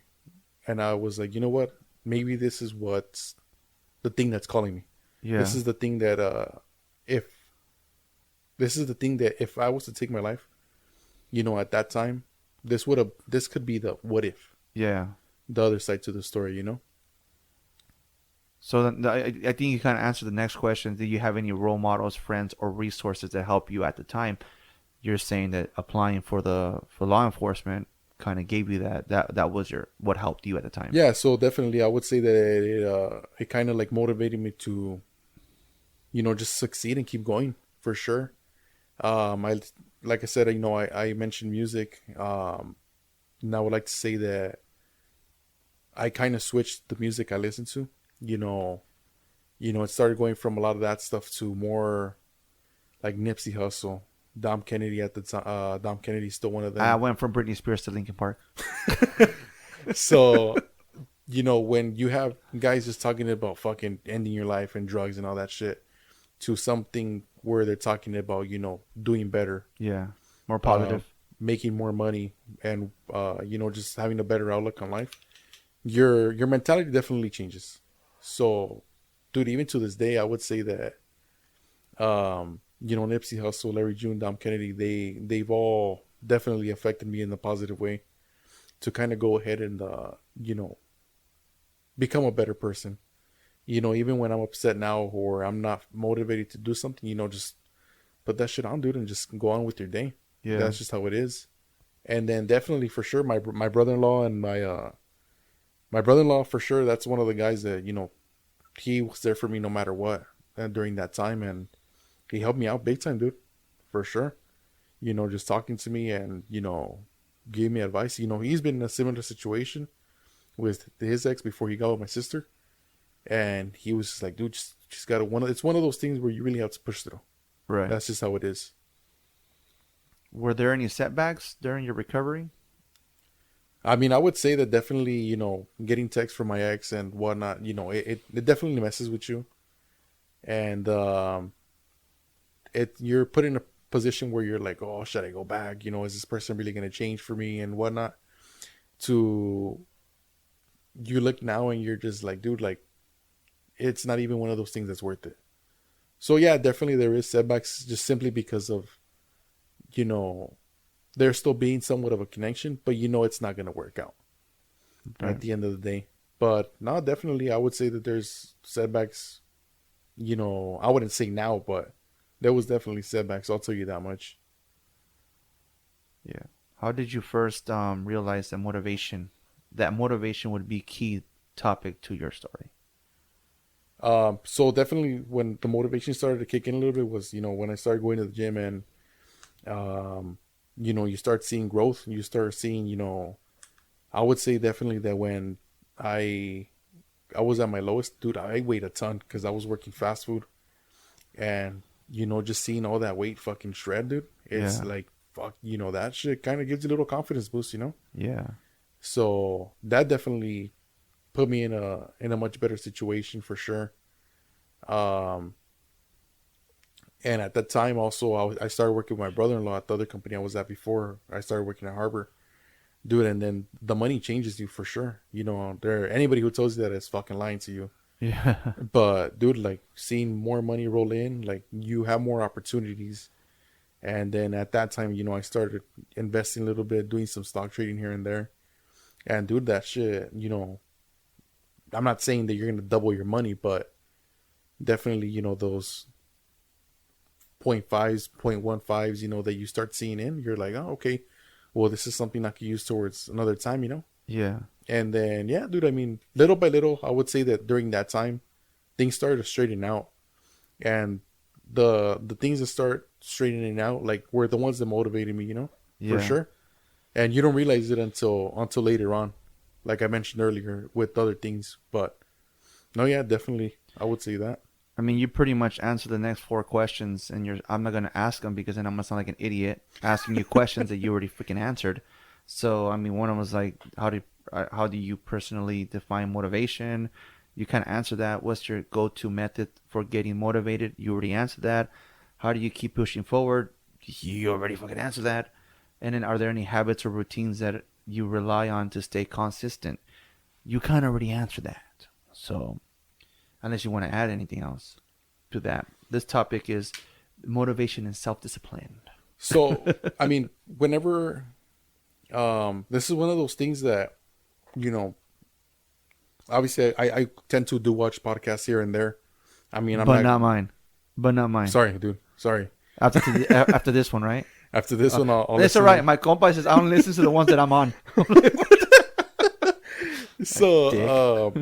Speaker 3: And I was like, you know what? Maybe this is what's the thing that's calling me.
Speaker 2: Yeah.
Speaker 3: This is the thing that if I was to take my life, you know, at that time, this could be the what if.
Speaker 2: Yeah.
Speaker 3: The other side to the story, you know.
Speaker 2: So I think you kind of answered the next question. Did you have any role models, friends, or resources that help you at the time? You're saying that applying for law enforcement kind of gave you that was what helped you at the time.
Speaker 3: Yeah, so definitely I would say that it kind of like motivated me to, you know, just succeed and keep going, for sure. Like I said, you know, I mentioned music. And I would like to say that I kind of switched the music I listen to. You know, it started going from a lot of that stuff to more like Nipsey Hussle, Dom Kennedy at the time. Dom Kennedy's still one of them.
Speaker 2: I went from Britney Spears to Linkin Park.
Speaker 3: So, you know, when you have guys just talking about fucking ending your life and drugs and all that shit, to something where they're talking about, you know, doing better.
Speaker 2: Yeah. More positive.
Speaker 3: Making more money, and, you know, just having a better outlook on life. Your mentality definitely changes. So, dude, even to this day, I would say that, you know, Nipsey Hussle, Larry June, Dom Kennedy, they've all definitely affected me in a positive way to kind of go ahead and, you know, become a better person. You know, even when I'm upset now or I'm not motivated to do something, you know, just put that shit on, dude, and just go on with your day.
Speaker 2: Yeah.
Speaker 3: That's just how it is. And then definitely for sure, my brother-in-law and my brother-in-law, for sure, that's one of the guys that, you know, he was there for me no matter what during that time. And he helped me out big time, dude, for sure. You know, just talking to me and, you know, gave me advice. You know, he's been in a similar situation with his ex before he got with my sister, and he was just like, dude, just gotta it's one of those things where you really have to push through.
Speaker 2: Right.
Speaker 3: That's just how it is.
Speaker 2: Were there any setbacks during your recovery?
Speaker 3: I mean, I would say that definitely, you know, getting texts from my ex and whatnot, you know, it definitely messes with you. And you're put in a position where you're like, oh, should I go back? You know, is this person really going to change for me and whatnot? You look now and you're just like, dude, like, it's not even one of those things that's worth it. So yeah, definitely there is setbacks just simply because of, you know, there still being somewhat of a connection, but you know it's not going to work out at the end of the day. But no, definitely I would say that there's setbacks. You know, I wouldn't say now, but there was definitely setbacks. I'll tell you that much.
Speaker 2: Yeah. How did you first realize that motivation would be key topic to your story?
Speaker 3: So definitely when the motivation started to kick in a little bit was, you know, when I started going to the gym and, you know, you start seeing growth. You start seeing, you know, I would say definitely that when I was at my lowest, dude, I weighed a ton because I was working fast food, and you know, just seeing all that weight fucking shred, dude. It's like, fuck, you know, that shit kind of gives you a little confidence boost, you know.
Speaker 2: Yeah.
Speaker 3: So that definitely put me in a much better situation for sure. And at that time also, I started working with my brother-in-law at the other company I was at before I started working at Harbor. Dude, and then the money changes you for sure. You know, anybody who tells you that is fucking lying to you.
Speaker 2: Yeah.
Speaker 3: But dude, like seeing more money roll in, like you have more opportunities. And then at that time, you know, I started investing a little bit, doing some stock trading here and there. And dude, that shit, you know, I'm not saying that you're going to double your money, but definitely, you know, those 0.5s, 0.15s, you know, that you start seeing in, you're like, oh, okay, well, this is something I could use towards another time, you know?
Speaker 2: Yeah.
Speaker 3: And then, yeah, dude, I mean, little by little, I would say that during that time, things started to straighten out. And the things that start straightening out, like, were the ones that motivated me, you know?
Speaker 2: Yeah.
Speaker 3: For sure. And you don't realize it until later on, like I mentioned earlier with other things. But, no, yeah, definitely, I would say that.
Speaker 2: I mean, you pretty much answered the next 4 questions, and I'm not going to ask them because then I'm going to sound like an idiot asking you questions that you already freaking answered. So, I mean, one of them was like, how do you personally define motivation? You kind of answered that. What's your go-to method for getting motivated? You already answered that. How do you keep pushing forward? You already fucking answered that. And then are there any habits or routines that you rely on to stay consistent? You kind of already answered that. So, unless you want to add anything else to that. This topic is motivation and self-discipline.
Speaker 3: So, I mean, whenever, this is one of those things that, you know, obviously I tend to do watch podcasts here and there. I mean,
Speaker 2: not mine. But not mine.
Speaker 3: Sorry, dude. Sorry.
Speaker 2: After this one, right?
Speaker 3: After this one, I'll
Speaker 2: It's all right. My compa says I only listen to the ones that I'm on.
Speaker 3: So,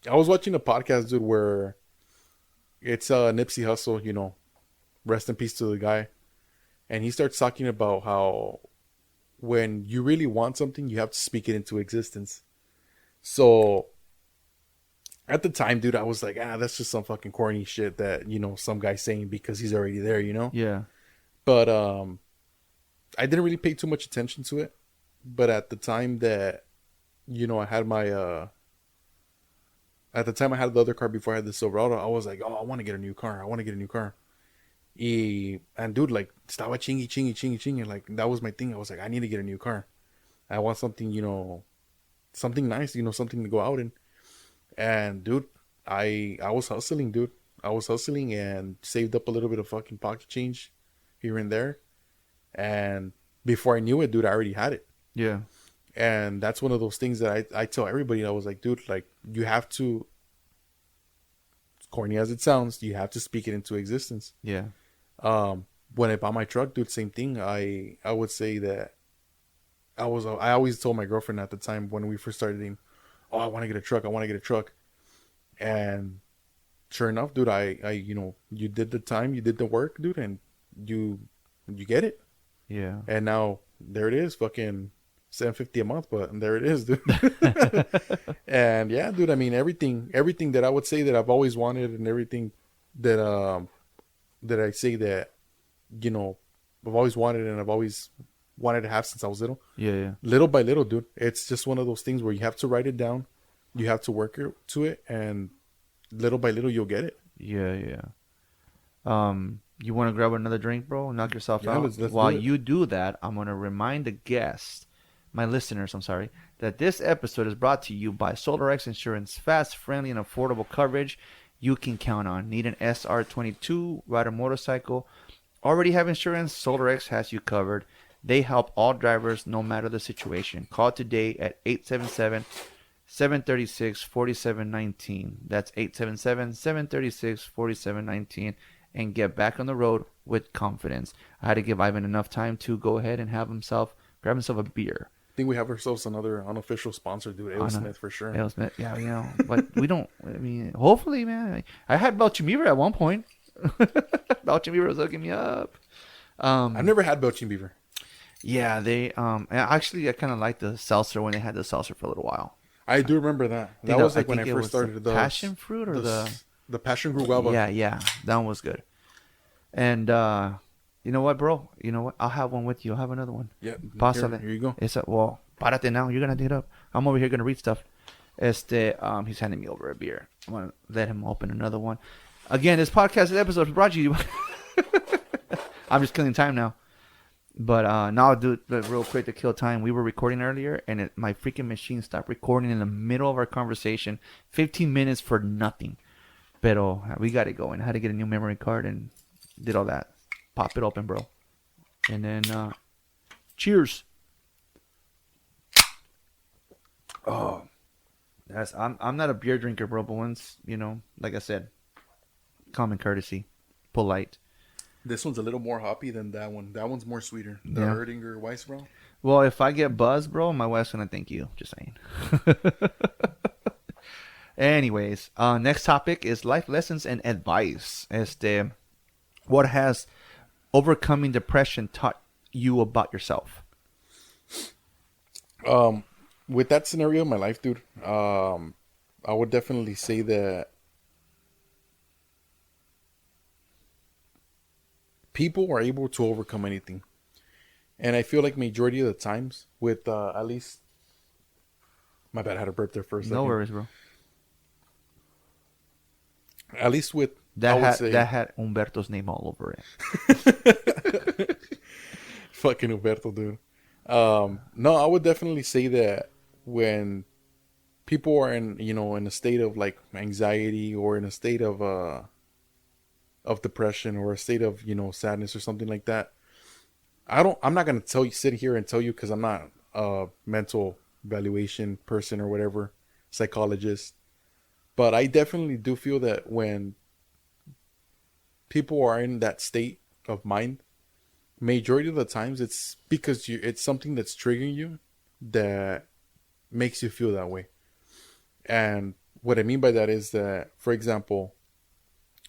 Speaker 3: I was watching a podcast, dude, where it's Nipsey Hussle, you know, rest in peace to the guy. And he starts talking about how when you really want something, you have to speak it into existence. So at the time, dude, I was like, that's just some fucking corny shit that, you know, some guy's saying because he's already there, you know?
Speaker 2: Yeah.
Speaker 3: But I didn't really pay too much attention to it. But at the time that, you know, I had my... At the time I had the other car before I had the Silverado, I was like, oh, I want to get a new car. And dude, like, estaba chingy. Like, that was my thing. I was like, I need to get a new car. I want something, you know, something nice, you know, something to go out in. And dude, I was hustling, dude. I was hustling and saved up a little bit of fucking pocket change here and there. And before I knew it, dude, I already had it.
Speaker 2: Yeah.
Speaker 3: And that's one of those things that I tell everybody. I was like, dude, like, you have to, corny as it sounds, you have to speak it into existence.
Speaker 2: Yeah.
Speaker 3: When I bought my truck, dude, same thing. I would say that I always told my girlfriend at the time when we first started dating, oh, I want to get a truck. And sure enough, dude, I you know, you did the time, you did the work, dude, and you get it.
Speaker 2: Yeah.
Speaker 3: And now there it is, fucking $750 a month, but there it is, dude. And yeah, dude, I mean, everything that I would say that I've always wanted, and everything that that I say that, you know, I've always wanted and I've always wanted to have since I was little.
Speaker 2: Yeah.
Speaker 3: Little by little, dude. It's just one of those things where you have to write it down, you have to work to it, and little by little you'll get it.
Speaker 2: Yeah. You want to grab another drink, bro? Knock yourself
Speaker 3: Yeah,
Speaker 2: out.
Speaker 3: let's
Speaker 2: While
Speaker 3: do it.
Speaker 2: you do that, I'm gonna remind the guests, my listeners, I'm sorry, that this episode is brought to you by SolarX Insurance. Fast, friendly, and affordable coverage you can count on. Need an SR22, ride a motorcycle, already have insurance? SolarX has you covered. They help all drivers no matter the situation. Call today at 877-736-4719. That's 877-736-4719. And get back on the road with confidence. I had to give Ivan enough time to go ahead and grab himself a beer.
Speaker 3: I think we have ourselves another unofficial sponsor, dude. Ale Smith for sure.
Speaker 2: Ale Smith, yeah, you know, but we don't. I mean, hopefully, man. I had Belchimira at one point. Belchimira was hooking me up.
Speaker 3: I've never had Belching Beaver.
Speaker 2: Yeah, they actually I kind of liked the seltzer when they had the seltzer for a little while.
Speaker 3: I do remember that. That was like when I first started
Speaker 2: the passion fruit or the
Speaker 3: passion fruit guava.
Speaker 2: Yeah, that one was good. And you know what, bro? You know what? I'll have one with you. I'll have another one.
Speaker 3: Yeah.
Speaker 2: Pásale.
Speaker 3: Here you go.
Speaker 2: Well, párate now. You're gonna dig it up. I'm over here gonna read stuff. He's handing me over a beer. I'm gonna let him open another one. Again, this podcast episode is brought to you. I'm just killing time now. But now I'll do it real quick to kill time. We were recording earlier, and my freaking machine stopped recording in the middle of our conversation. 15 minutes for nothing. Pero we got it going. I had to get a new memory card and did all that. Pop it open, bro. And then, cheers. Oh, I'm not a beer drinker, bro. But once, you know, like I said, common courtesy, polite.
Speaker 3: This one's a little more hoppy than that one. That one's more sweeter. The
Speaker 2: Yeah.
Speaker 3: Erdinger Weissbrau.
Speaker 2: Well, if I get buzzed, bro, my wife's gonna thank you. Just saying. Anyways, next topic is life lessons and advice. What has overcoming depression taught you about yourself?
Speaker 3: With that scenario in my life, dude, I would definitely say that people are able to overcome anything. And I feel like majority of the times with at least... My bad, I had a burp there first.
Speaker 2: No worries, bro.
Speaker 3: At least with...
Speaker 2: That had Humberto's name all over it.
Speaker 3: Fucking Humberto, dude. No, I would definitely say that when people are in a state of like anxiety or in a state of depression or a state of, sadness or something like that, I'm not going to sit here and tell you, because I'm not a mental evaluation person or whatever, psychologist. But I definitely do feel that when people are in that state of mind, majority of the times it's because it's something that's triggering you that makes you feel that way. And what I mean by that is that, for example,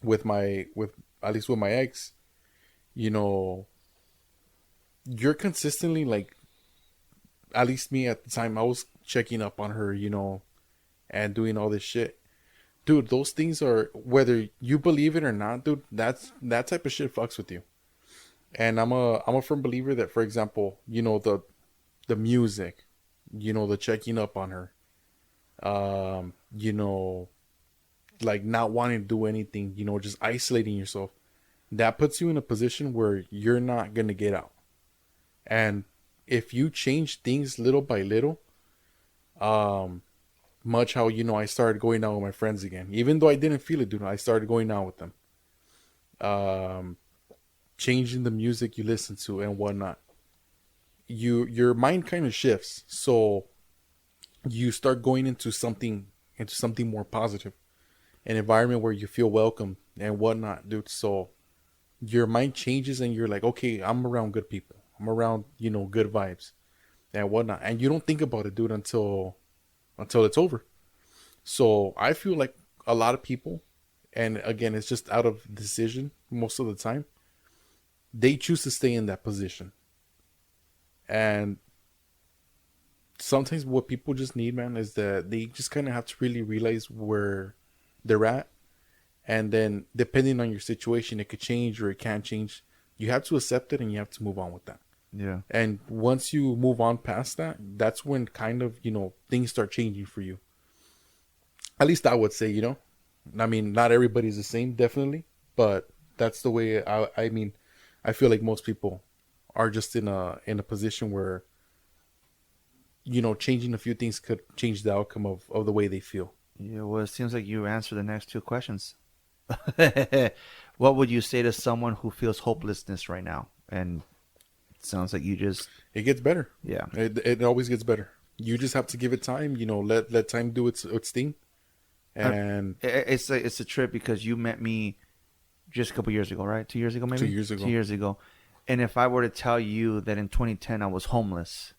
Speaker 3: with at least with my ex, you're consistently, like, at least me at the time, I was checking up on her, and doing all this shit. Dude, those things are, whether you believe it or not, dude, that type of shit fucks with you. And I'm a firm believer that, for example, the music, the checking up on her, like not wanting to do anything, just isolating yourself, that puts you in a position where you're not going to get out. And if you change things little by little, much how, I started going out with my friends again, even though I didn't feel it, dude, I started going out with them. Changing the music you listen to and whatnot, your mind kind of shifts. So you start going into something more positive, an environment where you feel welcome and whatnot, dude. So your mind changes and you're like, okay, I'm around good people. I'm around, good vibes and whatnot. And you don't think about it, dude, until it's over. So I feel like a lot of people, and again, it's just out of decision most of the time, they choose to stay in that position. And sometimes what people just need, man, is that they just kind of have to really realize where they're at. And then depending on your situation, it could change or it can't change. You have to accept it and you have to move on with that.
Speaker 2: Yeah.
Speaker 3: And once you move on past that, that's when kind of, things start changing for you. At least I would say, I mean, not everybody's the same, definitely, but that's the way I feel like most people are just in a position where, changing a few things could change the outcome of the way they feel.
Speaker 2: Yeah, well, it seems like you answered the next two questions. What would you say to someone who feels hopelessness right now? And it sounds like you just...
Speaker 3: It gets better.
Speaker 2: Yeah.
Speaker 3: It always gets better. You just have to give it time, let time do its thing. And
Speaker 2: it's a trip because you met me just a couple years ago, right? 2 years ago, maybe?
Speaker 3: 2 years ago.
Speaker 2: 2 years ago. And if I were to tell you that in 2010 I was homeless,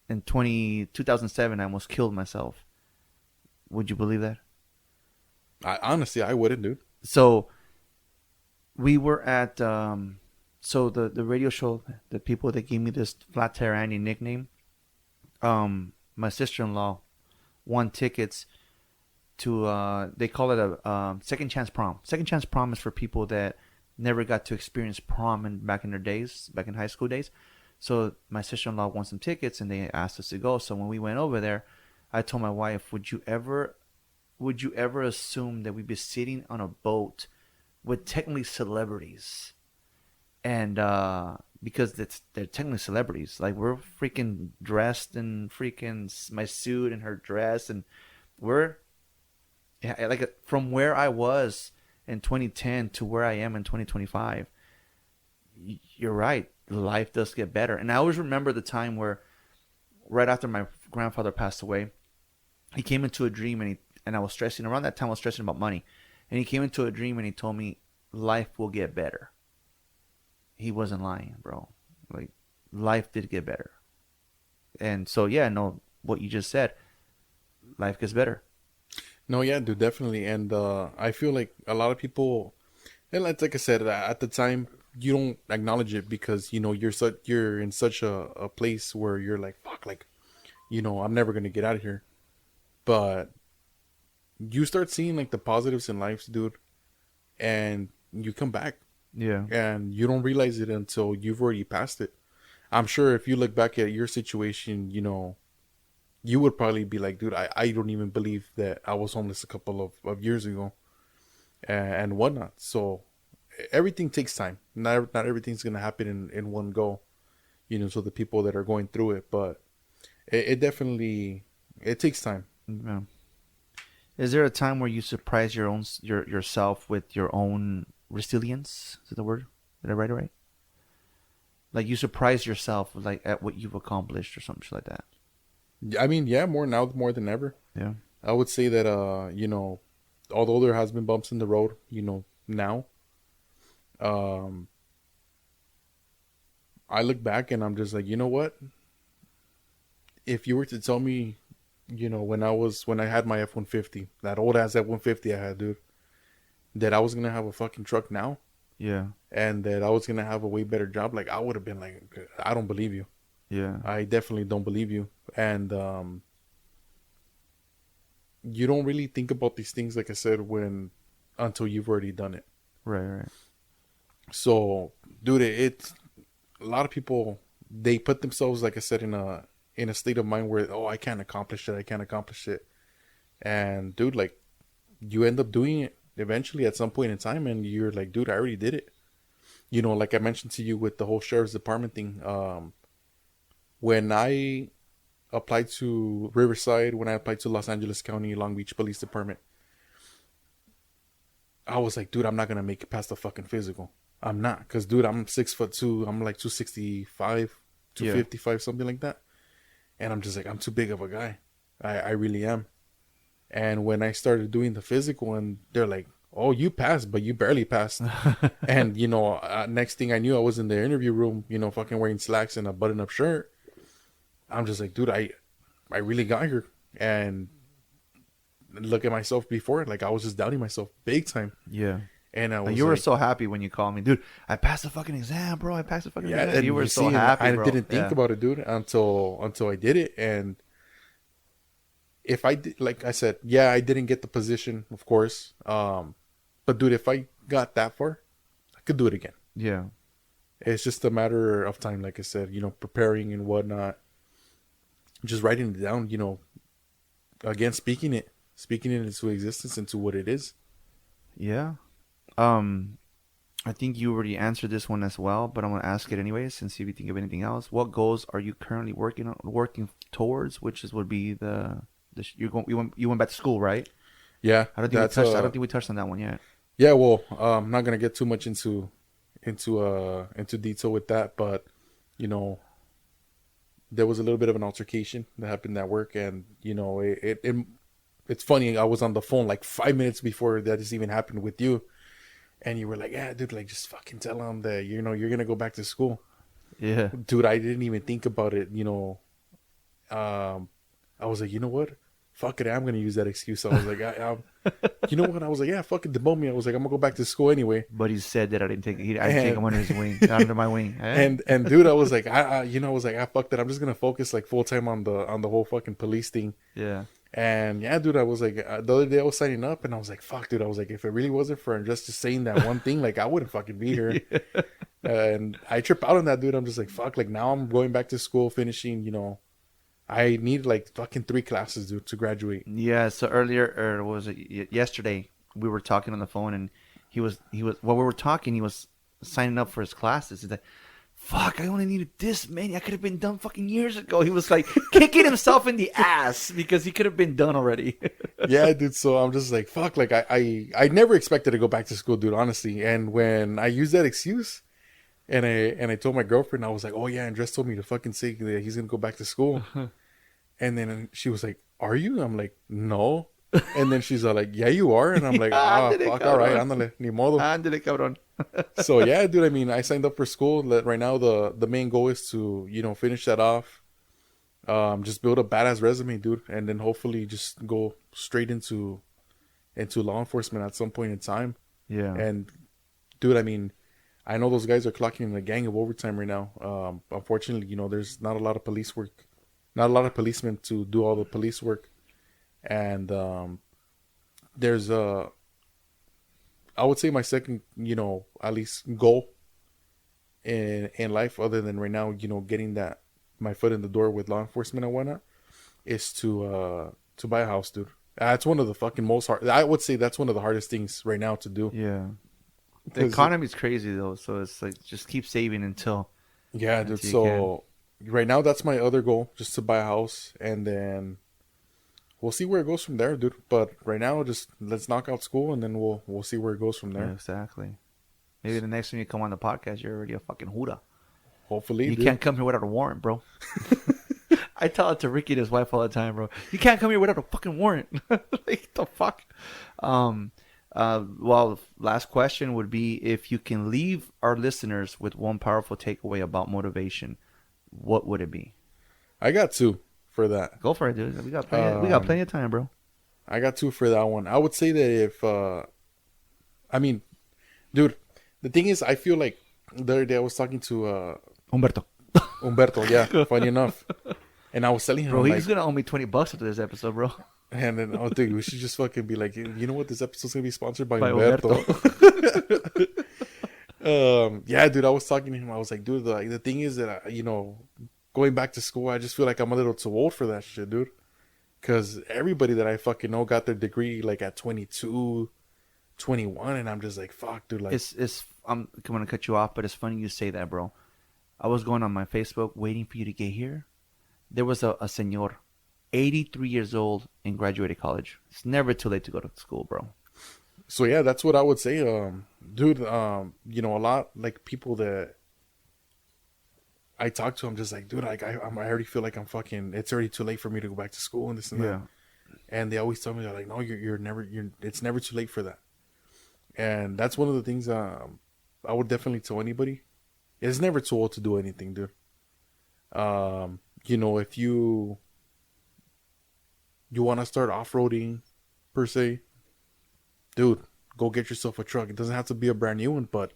Speaker 2: in 2007 I almost killed myself, would you believe that?
Speaker 3: Honestly, I wouldn't, dude.
Speaker 2: So we were at so the radio show, the people that gave me this Flat Tire Andy nickname, my sister-in-law won tickets to they call it a second chance prom. Second chance prom is for people that never got to experience prom back in their days, back in high school days. So my sister-in-law won some tickets and they asked us to go. So when we went over there, I told my wife, would you ever assume that we'd be sitting on a boat with technically celebrities? And because they're technically celebrities, like we're freaking dressed in freaking my suit and her dress, and we're like from where I was in 2010 to where I am in 2025. You're right, life does get better. And I always remember the time where right after my grandfather passed away, he came into a dream and I was stressing. Around that time I was stressing about money, and he came into a dream and he told me life will get better. He wasn't lying, bro. Like, life did get better. And so, yeah, no, what you just said, life gets better.
Speaker 3: No, yeah, dude, definitely. And I feel like a lot of people, and like I said, at the time, you don't acknowledge it because, you're in such a place where you're like, fuck, like, I'm never going to get out of here. But you start seeing, like, the positives in life, dude, and you come back.
Speaker 2: Yeah.
Speaker 3: And you don't realize it until you've already passed it. I'm sure if you look back at your situation, you would probably be like, dude, I don't even believe that I was homeless a couple of years ago and whatnot. So everything takes time. Not everything's going to happen in one go, so the people that are going through it, but it definitely, it takes time.
Speaker 2: Yeah. Is there a time where you surprise yourself with your own resilience? Is that the word? Did I write it right? Like you surprise yourself like at what you've accomplished or something like that.
Speaker 3: I mean, yeah, more than ever.
Speaker 2: Yeah.
Speaker 3: I would say that although there has been bumps in the road, now, I look back and I'm just like, you know what? If you were to tell me, when I had my F-150, that old ass F-150 I had, dude, that I was going to have a fucking truck now.
Speaker 2: Yeah.
Speaker 3: And that I was going to have a way better job. Like, I would have been like, I don't believe you.
Speaker 2: Yeah.
Speaker 3: I definitely don't believe you. And you don't really think about these things, like I said, until you've already done it.
Speaker 2: Right.
Speaker 3: So, dude, it's a lot of people, they put themselves, like I said, in a state of mind where, oh, I can't accomplish it. And, dude, like, you end up doing it eventually at some point in time, and you're like, dude, I already did it. Like I mentioned to you with the whole sheriff's department thing. When I applied to Riverside, when I applied to Los Angeles County, Long Beach Police Department, I was like, dude, I'm not going to make it past the fucking physical. I'm not. Because, dude, I'm 6'2". I'm like 265, 255, something like that. And I'm just like, I'm too big of a guy. I really am. And when I started doing the physical, and they're like, oh, you passed, but you barely passed. And, next thing I knew, I was in the interview room, fucking wearing slacks and a button-up shirt. I'm just like, dude, I really got here. And look at myself before, like I was just doubting myself big time.
Speaker 2: Yeah.
Speaker 3: And I was
Speaker 2: You were
Speaker 3: like,
Speaker 2: so happy when you called me, dude. I passed the fucking exam, bro. I passed the fucking exam.
Speaker 3: and
Speaker 2: You were so
Speaker 3: see,
Speaker 2: happy,
Speaker 3: I
Speaker 2: bro.
Speaker 3: didn't think
Speaker 2: Yeah.
Speaker 3: about it, dude, until I did it. And if I did, like I said, yeah, I didn't get the position, of course. But dude, if I got that far, I could do it again.
Speaker 2: Yeah.
Speaker 3: It's just a matter of time, like I said, preparing and whatnot. Just writing it down, again, speaking it into existence, into what it is.
Speaker 2: Yeah. I think you already answered this one as well, but I'm gonna ask it anyways and see if you think of anything else. What goals are you currently working towards? Would be you went back to school, right?
Speaker 3: Yeah,
Speaker 2: I don't think we touched on that one yet.
Speaker 3: Yeah, well, I'm not gonna get too much into detail with that, but there was a little bit of an altercation that happened at work, and it's funny. I was on the phone like 5 minutes before that this even happened with you, and you were like, "Yeah, dude, like just fucking tell him that you're gonna go back to school."
Speaker 2: Yeah.
Speaker 3: Dude, I didn't even think about it. I was like, you know what? Fuck it, I'm gonna use that excuse. I was like, you know what? I was like, yeah, fucking demote me. I was like, I'm gonna go back to school anyway.
Speaker 2: But he said that I didn't take him under his wing, under my wing.
Speaker 3: And dude, I was like, I was like, fuck that. I'm just gonna focus like full time on the whole fucking police thing.
Speaker 2: Yeah.
Speaker 3: And yeah, dude, I was like, the other day I was signing up, and I was like, fuck, dude. I was like, if it really wasn't for just saying that one thing, like I wouldn't fucking be here. Yeah. And I trip out on that, dude. I'm just like, fuck. Like now I'm going back to school, finishing. I need like fucking 3 classes, dude, to graduate.
Speaker 2: Yeah. So earlier, or was it yesterday? We were talking on the phone, and he was while we were talking, he was signing up for his classes. He's like, fuck, I only needed this many. I could have been done fucking years ago. He was like kicking himself in the ass because he could have been done already.
Speaker 3: Yeah, dude. So I'm just like, fuck. Like I never expected to go back to school, dude. Honestly. And when I used that excuse, and I told my girlfriend, I was like, oh yeah, Andres told me to fucking say that he's gonna go back to school. And then she was like, are you? I'm like, no. And then she's like, yeah, you are. And I'm like, fuck, all right, ándale, ni modo.
Speaker 2: Ándale, cabrón.
Speaker 3: So yeah, dude, I mean, I signed up for school. Right now the main goal is to, finish that off. Just build a badass resume, dude. And then hopefully just go straight into law enforcement at some point in time.
Speaker 2: Yeah.
Speaker 3: And dude, I mean, I know those guys are clocking in a gang of overtime right now. Unfortunately, there's not a lot of police work. Not a lot of policemen to do all the police work. And there's I would say my second, at least goal in life, other than right now, getting my foot in the door with law enforcement and whatnot, is to buy a house, dude. That's one of the fucking most hard. I would say that's one of the hardest things right now to do.
Speaker 2: Yeah. The economy's crazy though, so it's like just keep saving until.
Speaker 3: Yeah, dude. So right now, that's my other goal, just to buy a house, and then we'll see where it goes from there, dude. But right now, just let's knock out school, and then we'll see where it goes from there.
Speaker 2: Yeah, exactly. Maybe the next time you come on the podcast, you're already a fucking Huda.
Speaker 3: Hopefully,
Speaker 2: you
Speaker 3: dude.
Speaker 2: can't come here without a warrant, bro. I tell it to Ricky and his wife all the time, bro. You can't come here without a fucking warrant. Like the fuck. Well, last question would be, if you can leave our listeners with one powerful takeaway about motivation, what would it be?
Speaker 3: I got 2 for that.
Speaker 2: Go for it, dude. We got plenty of time, bro.
Speaker 3: I got 2 for that one. I would say that if, I mean, dude, the thing is, I feel like the other day I was talking to Humberto, yeah, funny enough. And I was telling him,
Speaker 2: bro, he's going to owe me $20 after this episode, bro.
Speaker 3: And then, dude, we should just fucking be like, you know what? This episode's going to be sponsored by Humberto. Yeah, dude, I was talking to him. I was like, dude, the thing is that, going back to school, I just feel like I'm a little too old for that shit, dude. Because everybody that I fucking know got their degree like at 22, 21, and I'm just like, fuck, dude. Like,
Speaker 2: I'm going to cut you off, but it's funny you say that, bro. I was going on my Facebook waiting for you to get here. There was a señor, 83 years old, and graduated college. It's never too late to go to school, bro.
Speaker 3: So yeah, that's what I would say, dude. A lot like people that I talk to, I'm just like, dude, I already feel like I'm fucking. It's already too late for me to go back to school and this and that. And they always tell me, they're like, no, it's never too late for that. And that's one of the things I would definitely tell anybody. It's never too old to do anything, dude. If you want to start off-roading per se, dude, go get yourself a truck. It doesn't have to be a brand new one, but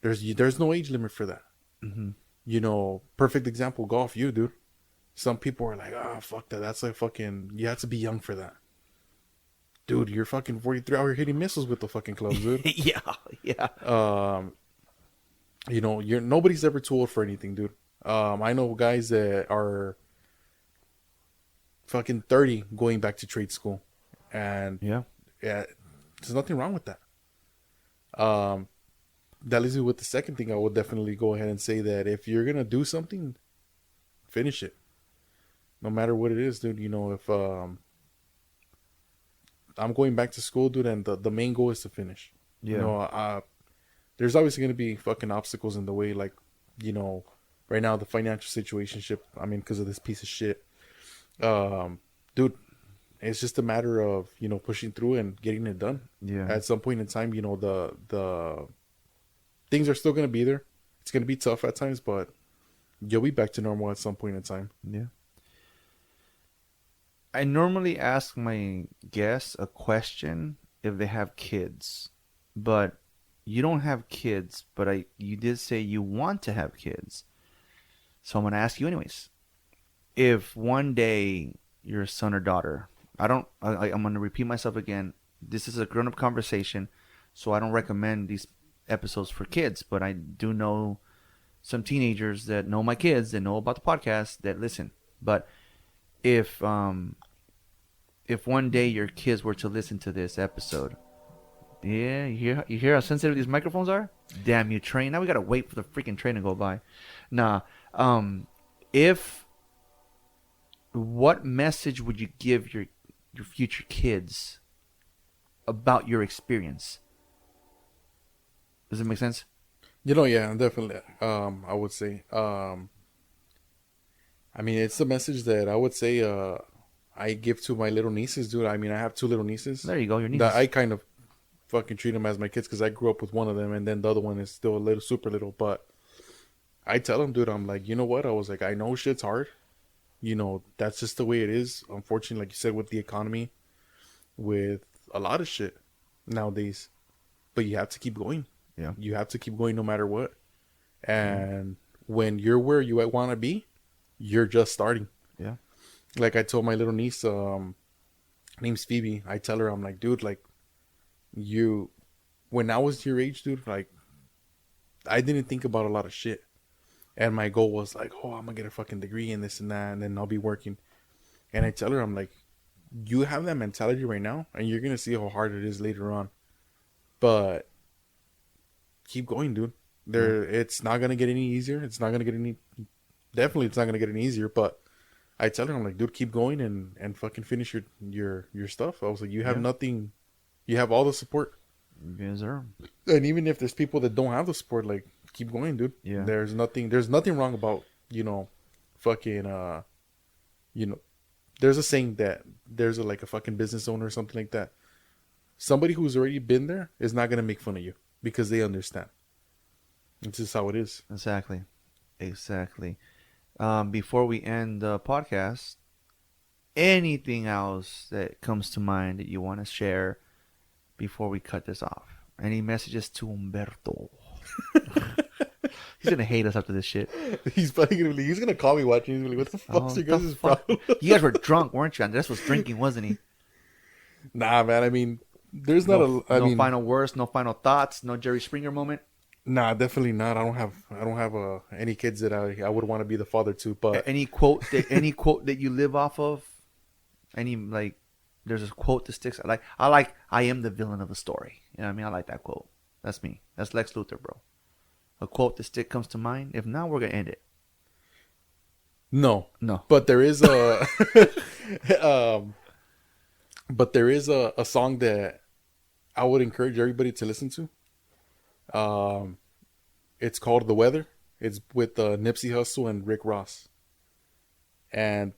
Speaker 3: there's no age limit for that.
Speaker 2: Mm-hmm.
Speaker 3: You know, perfect example, golf. You, dude. Some people are like, oh, fuck that. That's like fucking. You have to be young for that. Dude, you're fucking 43 out here hitting missiles with the fucking clubs, dude.
Speaker 2: Yeah.
Speaker 3: You know, nobody's ever too old for anything, dude. I know guys that are fucking 30 going back to trade school, and
Speaker 2: Yeah.
Speaker 3: there's nothing wrong with that. That leaves me with the second thing. I would definitely go ahead and say that if you're gonna do something, finish it, no matter what it is, dude. You know, if I'm going back to school, dude, and the main goal is to finish.
Speaker 2: Yeah.
Speaker 3: You know, there's obviously gonna be fucking obstacles in the way, like, you know, right now the financial situation. I mean, because of this piece of shit, dude. It's just a matter of, you know, pushing through and getting it done.
Speaker 2: Yeah.
Speaker 3: At some point in time, you know, the things are still going to be there. It's going to be tough at times, but you'll be back to normal at some point in time.
Speaker 2: Yeah. I normally ask my guests a question if they have kids, but you don't have kids, but you did say you want to have kids. So I'm going to ask you anyways. If one day your son or daughter, I'm going to repeat myself again. This is a grown-up conversation, so I don't recommend these episodes for kids, but I do know some teenagers that know my kids, that know about the podcast, that listen. But if one day your kids were to listen to this episode, yeah, you hear how sensitive these microphones are? Damn you, train. Now we got to wait for the freaking train to go by. Nah, what message would you give your future kids about your experience? Does it make sense?
Speaker 3: You know, yeah, definitely. I would say, I mean, it's a message that I would say, I give to my little nieces, dude. I mean, I have 2 little nieces.
Speaker 2: There you go, your nieces.
Speaker 3: That I kind of fucking treat them as my kids because I grew up with one of them, and then the other one is still a little, super little. But I tell them, dude, I'm like, you know what? I was like, I know shit's hard. You know, that's just the way it is. Unfortunately, like you said, with the economy, with a lot of shit nowadays. But you have to keep going.
Speaker 2: Yeah.
Speaker 3: You have to keep going no matter what. And when you're where you want to be, you're just starting.
Speaker 2: Yeah.
Speaker 3: Like I told my little niece, name's Phoebe. I tell her, I'm like, dude, like, when I was your age, dude, like, I didn't think about a lot of shit. And my goal was like, oh, I'm going to get a fucking degree in this and that, and then I'll be working. And I tell her, I'm like, you have that mentality right now, and you're going to see how hard it is later on. But keep going, dude. It's not going to get any easier. It's not going to get definitely it's not going to get any easier. But I tell her, I'm like, dude, keep going and fucking finish your stuff. I was like, you have nothing. You have all the support.
Speaker 2: Yes, sir.
Speaker 3: And even if there's people that don't have the support, like, keep going, dude.
Speaker 2: Yeah.
Speaker 3: There's nothing wrong about, you know, fucking, you know, there's a saying that there's a fucking business owner or something like that. Somebody who's already been there is not going to make fun of you because they understand. It's just how it is.
Speaker 2: Exactly. Before we end the podcast, anything else that comes to mind that you want to share before we cut this off? Any messages to Humberto? He's gonna hate us after this shit.
Speaker 3: He's gonna call me watching. He's gonna be like, what the fuck's your guys' problem?
Speaker 2: You guys were drunk, weren't you? Andres was drinking, wasn't he?
Speaker 3: Nah, man. I mean, there's
Speaker 2: No
Speaker 3: no
Speaker 2: final words, no final thoughts, no Jerry Springer moment.
Speaker 3: Nah, definitely not. I don't have any kids that I would want to be the father to. But
Speaker 2: Any quote that you live off of? There's a quote that sticks. I am the villain of the story. You know what I mean? I like that quote. That's me. That's Lex Luthor, bro. A quote that comes to mind. If not, we're gonna end it.
Speaker 3: No. But there is a a song that I would encourage everybody to listen to. It's called "The Weather." It's with Nipsey Hussle and Rick Ross. And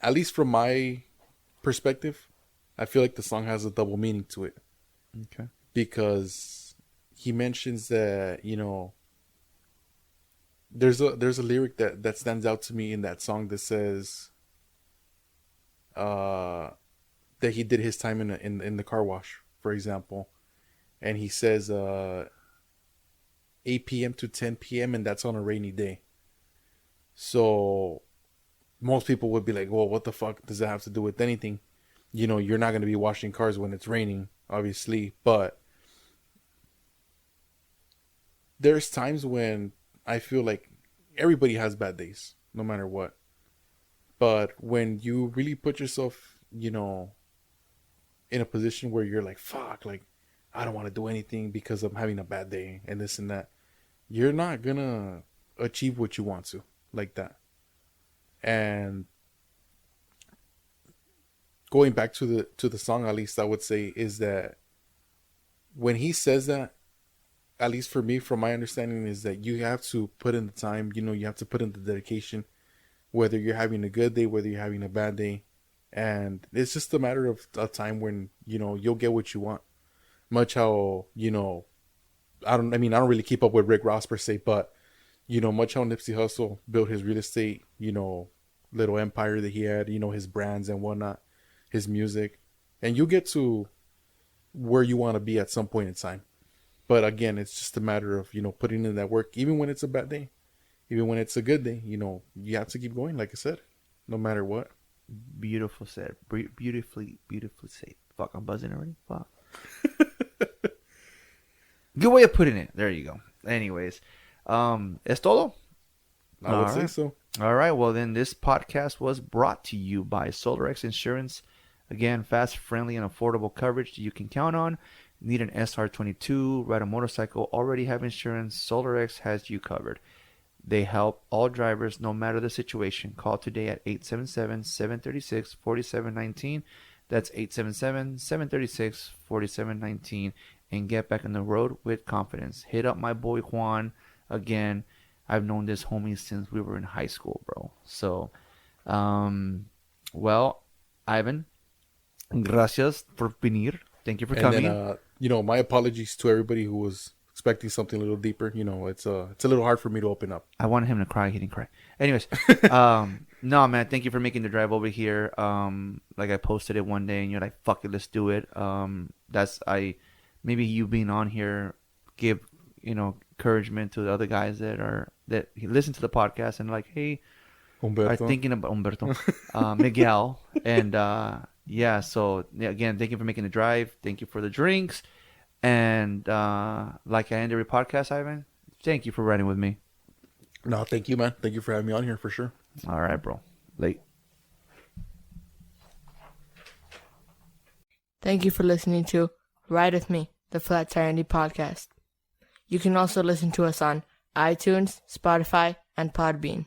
Speaker 3: at least from my perspective, I feel like the song has a double meaning to it.
Speaker 2: Okay.
Speaker 3: Because he mentions that, you know, there's a lyric that stands out to me in that song that says that he did his time in the car wash, for example, and he says 8 p.m. to 10 p.m. and that's on a rainy day. So most people would be like, well, what the fuck does that have to do with anything? You know, you're not going to be washing cars when it's raining, obviously, but there's times when I feel like everybody has bad days, no matter what. But when you really put yourself, you know, in a position where you're like, fuck, like, I don't want to do anything because I'm having a bad day and this and that, you're not going to achieve what you want to like that. And going back to the song, at least I would say, is that when he says that, at least for me, from my understanding, is that you have to put in the time, you know, you have to put in the dedication, whether you're having a good day, whether you're having a bad day. And it's just a matter of a time when, you know, you'll get what you want. Much how, you know, I don't really keep up with Rick Ross per se, but, you know, much how Nipsey Hussle built his real estate, you know, little empire that he had, you know, his brands and whatnot, his music. And you get to where you want to be at some point in time. But again, it's just a matter of, you know, putting in that work, even when it's a bad day, even when it's a good day, you know, you have to keep going, like I said, no matter what.
Speaker 2: Beautiful said. Beautifully said. Fuck, I'm buzzing already. Fuck. Good way of putting it. There you go. Anyways, es todo?
Speaker 3: I would say so.
Speaker 2: All right. Well, then this podcast was brought to you by SolarX Insurance. Again, fast, friendly, and affordable coverage that you can count on. Need an SR22, ride a motorcycle, already have insurance, SolarX has you covered. They help all drivers no matter the situation. Call today at 877-736-4719. That's 877-736-4719 and get back on the road with confidence. Hit up my boy Juan. Again, I've known this homie since we were in high school, bro. So, well, Ivan, gracias por venir. Thank you for coming.
Speaker 3: And then, you know, my apologies to everybody who was expecting something a little deeper. You know, it's a little hard for me to open up.
Speaker 2: I wanted him to cry. He didn't cry. Anyways, no, man, thank you for making the drive over here. Like I posted it one day and you're like, fuck it, let's do it. Maybe you being on here give, you know, encouragement to the other guys that listen to the podcast and like, hey,
Speaker 3: Humberto.
Speaker 2: are thinking about Humberto, Miguel. And, yeah, so yeah, again, thank you for making the drive. Thank you for the drinks. And like I end every podcast, Ivan, thank you for riding with me.
Speaker 3: No, thank you, man. Thank you for having me on here for sure.
Speaker 2: All right, bro. Late.
Speaker 1: Thank you for listening to Ride With Me, the Flat Tire Indie Podcast. You can also listen to us on iTunes, Spotify, and Podbean.